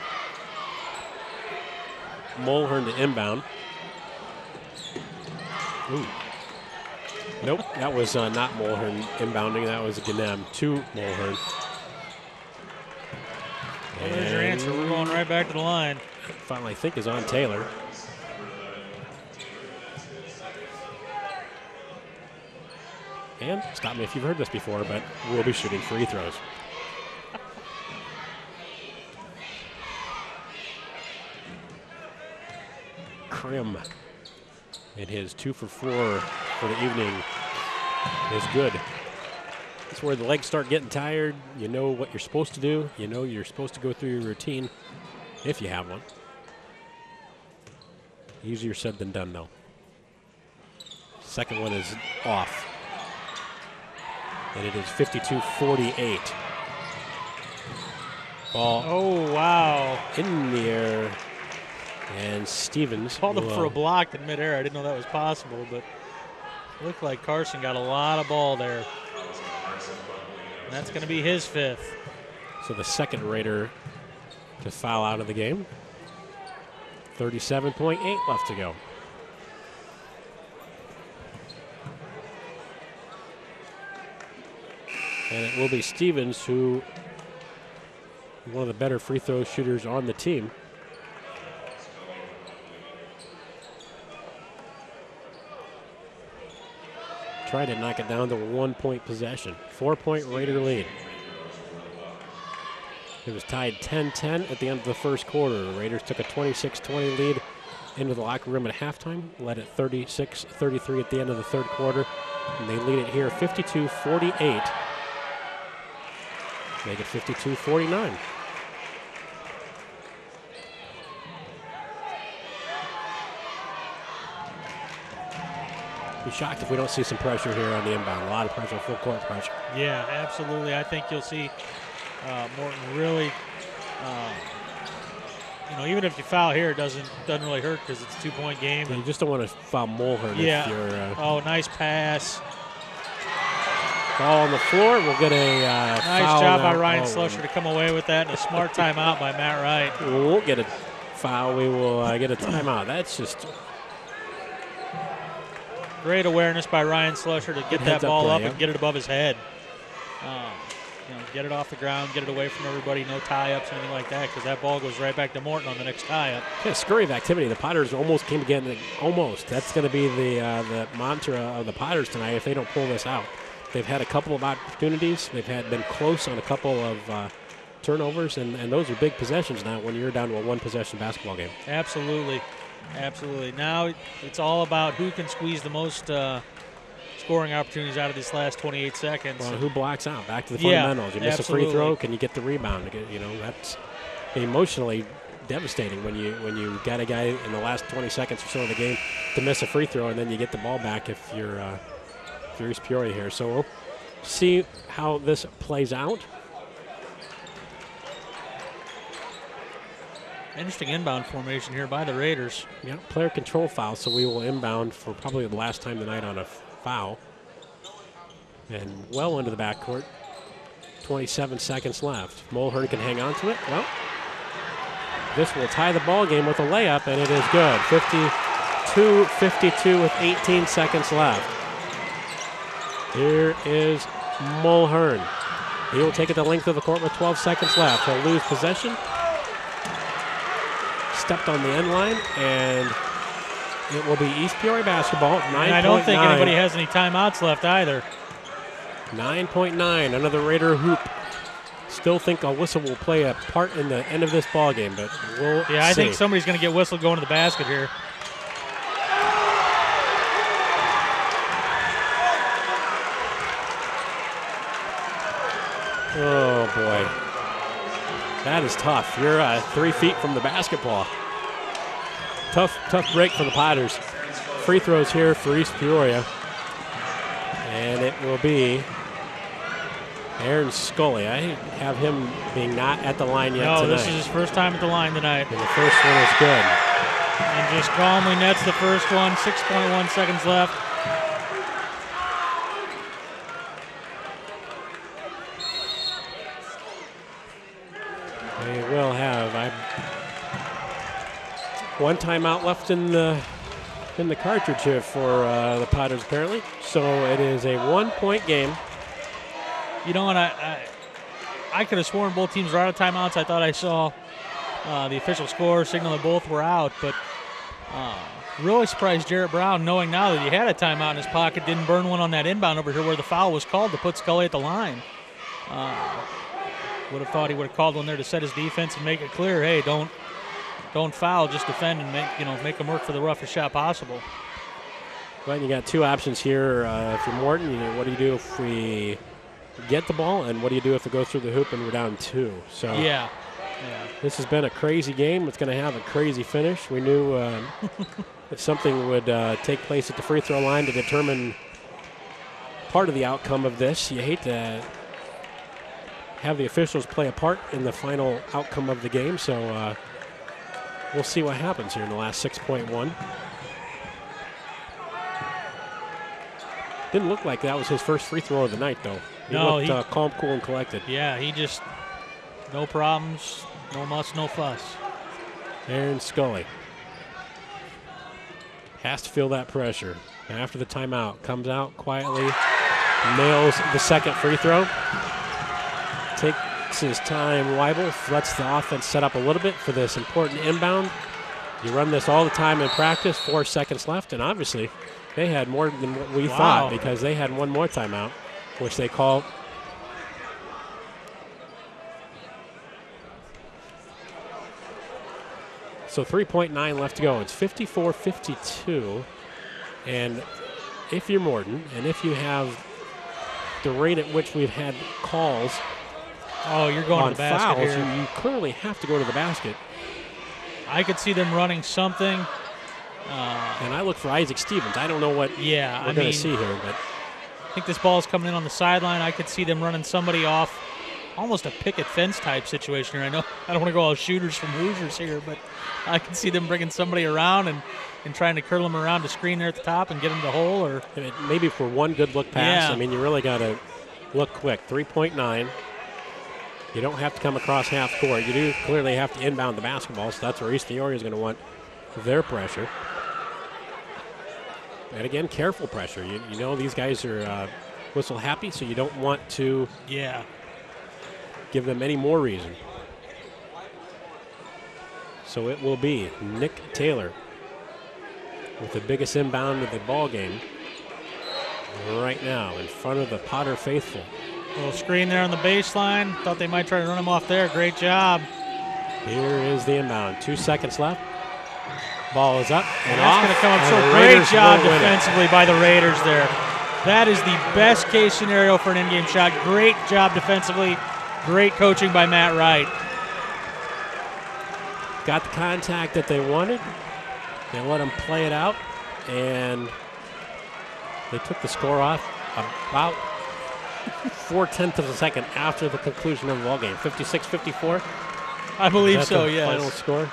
Mulhern to inbound. Ooh. Nope, that was not Mulhern inbounding. That was Ganem to Mulhern. Well, there's your answer. We're going right back to the line. Finally, I think is on Taylor. And stop me if you've heard this before, but we'll be shooting free throws. Krim in his 2 for 4 for the evening is good. It's where the legs start getting tired. You know what you're supposed to do. You know you're supposed to go through your routine if you have one. Easier said than done, though. Second one is off. And it is 52-48. Ball. Oh, wow. In the air. And Stevens. Called him for a block in midair. I didn't know that was possible, but it looked like Carson got a lot of ball there. And that's going to be his 5th. So the second Raider to foul out of the game. 37.8 left to go. And it will be Stevens, who is one of the better free throw shooters on the team. Try to knock it down to a 1-point possession. 4-point Raider lead. It was tied 10-10 at the end of the first quarter. The Raiders took a 26-20 lead into the locker room at halftime, led at 36-33 at the end of the third quarter, and they lead it here 52-48. Make it 52-49. Be shocked if we don't see some pressure here on the inbound. A lot of pressure, full court pressure. Yeah, absolutely. I think you'll see Morton really even if you foul here, it doesn't really hurt because it's a 2-point game. You just don't want to foul Mulhern. Yeah. If you're, Nice pass. Ball on the floor. We'll get a nice foul job now. by Ryan Slusher to come away with that, and a smart timeout by Matt Wright. We won't get a foul. We will get a timeout. That's just great awareness by Ryan Slusher to get that ball up and get it above his head. Get it off the ground, get it away from everybody, no tie-ups, anything like that, because that ball goes right back to Morton on the next tie-up. Yeah, scurry of activity. The Potters almost came again. Almost. That's going to be the mantra of the Potters tonight if they don't pull this out. They've had a couple of opportunities. They've been close on a couple of turnovers, and those are big possessions now when you're down to a one-possession basketball game. Absolutely. Absolutely. Now it's all about who can squeeze the most scoring opportunities out of these last 28 seconds. Well, who blocks out? Back to the fundamentals. You miss a free throw, can you get the rebound? That's emotionally devastating when you got a guy in the last 20 seconds or so of the game to miss a free throw, and then you get the ball back if you're East Peoria here. So we'll see how this plays out. Interesting inbound formation here by the Raiders. Yeah, player control foul, so we will inbound for probably the last time tonight on a foul. And well into the backcourt. 27 seconds left. Mulhern can hang on to it. Well, this will tie the ball game with a layup, and it is good. 52-52 with 18 seconds left. Here is Mulhern. He will take it the length of the court with 12 seconds left. He'll lose possession. Stepped on the end line, and it will be East Peoria basketball. 9.9. I don't think anybody has any timeouts left either. 9.9, another Raider hoop. Still think a whistle will play a part in the end of this ball game, but we'll see. I think somebody's going to get whistled going to the basket here. Oh, boy. That is tough. You're 3 feet from the basketball. Tough break for the Potters. Free throws here for East Peoria. And it will be Aaron Scully. I have him being not at the line yet tonight. No, this is his first time at the line tonight. And the first one is good. And just calmly nets the first one. 6.1 seconds left. They will have one timeout left in the cartridge here for the Potters apparently. So it is a 1-point game. You know what? I could have sworn both teams were out of timeouts. I thought I saw the official score signal that both were out, but really surprised Jarrett Brown, knowing now that he had a timeout in his pocket, didn't burn one on that inbound over here where the foul was called to put Scully at the line. Would have thought he would have called one there to set his defense and make it clear, hey, don't foul, just defend and make them work for the roughest shot possible. Well, you got two options here. If you're Morton, what do you do if we get the ball, and what do you do if it goes through the hoop and we're down 2? So yeah. This has been a crazy game. It's going to have a crazy finish. We knew that something would take place at the free throw line to determine part of the outcome of this. You hate to have the officials play a part in the final outcome of the game, so we'll see what happens here in the last 6.1. Didn't look like that was his first free throw of the night, though. He looked calm, cool, and collected. Yeah, he just, no problems, no muss, no fuss. Aaron Scully has to feel that pressure. After the timeout, comes out quietly, nails the second free throw. Takes his time, Weibel, lets the offense set up a little bit for this important inbound. You run this all the time in practice, 4 seconds left, and obviously they had more than what we thought because they had one more timeout, which they called. So 3.9 left to go. It's 54-52. And if you're Morton, and if you have the rate at which we've had calls you're going on to the basket fouls, here. you clearly have to go to the basket. I could see them running something. And I look for Isaac Stevens. I don't know what we're going to see here, but I think this ball is coming in on the sideline. I could see them running somebody off almost a picket fence type situation here. I know I don't want to go all shooters from Hoosiers here, but I can see them bringing somebody around and trying to curl them around the screen there at the top and get them to the hole. Or maybe for one good look pass. Yeah. I mean, you really got to look quick. 3.9. You don't have to come across half court. You do clearly have to inbound the basketball, so that's where East Peoria is going to want their pressure. And again, careful pressure. You know these guys are whistle happy, so you don't want to give them any more reason. So it will be Nick Taylor with the biggest inbound of the ball game right now in front of the Potter faithful. Little screen there on the baseline. Thought they might try to run him off there. Great job. Here is the inbound. 2 seconds left. Ball is up and that's off. going to come up. And So the great Raiders job will win it. defensively by the Raiders there. That is the best case scenario for an in-game shot. Great job defensively. Great coaching by Matt Wright. Got the contact that they wanted. They let them play it out, and they took the score off about 0.4 of a second after the conclusion of the ball game. 56-54. I believe Is that so, the yes. final score.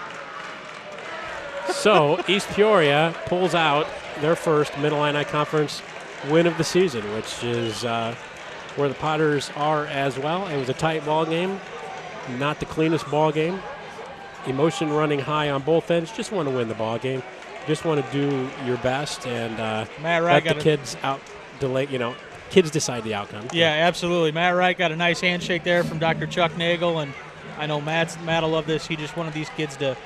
So East Peoria pulls out their first Mid-Illini Conference win of the season, which is where the Potters are as well. It was a tight ball game, not the cleanest ball game. Emotion running high on both ends. Just want to win the ball game. Just want to do your best and Matt Wright let the kids kids decide the outcome. Yeah, absolutely. Matt Wright got a nice handshake there from Dr. Chuck Nagel, and I know Matt will love this. He just wanted these kids to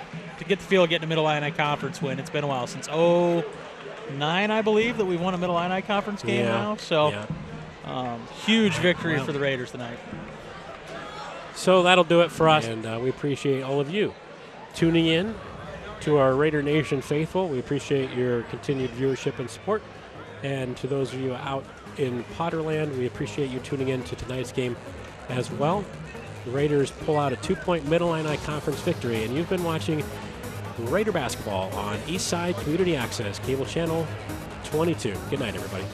get the feel of getting a Mid-Illini Conference win. It's been a while, since 2009, I believe, that we've won a Mid-Illini Conference game now. So huge victory for the Raiders tonight. So that'll do it for us, and we appreciate all of you tuning in to our Raider Nation faithful. We appreciate your continued viewership and support. And to those of you out in Potterland, we appreciate you tuning in to tonight's game as well. The Raiders pull out a 2-point Mid-Illini Conference victory, and you've been watching Raider basketball on Eastside Community Access, cable channel 22. Good night, everybody.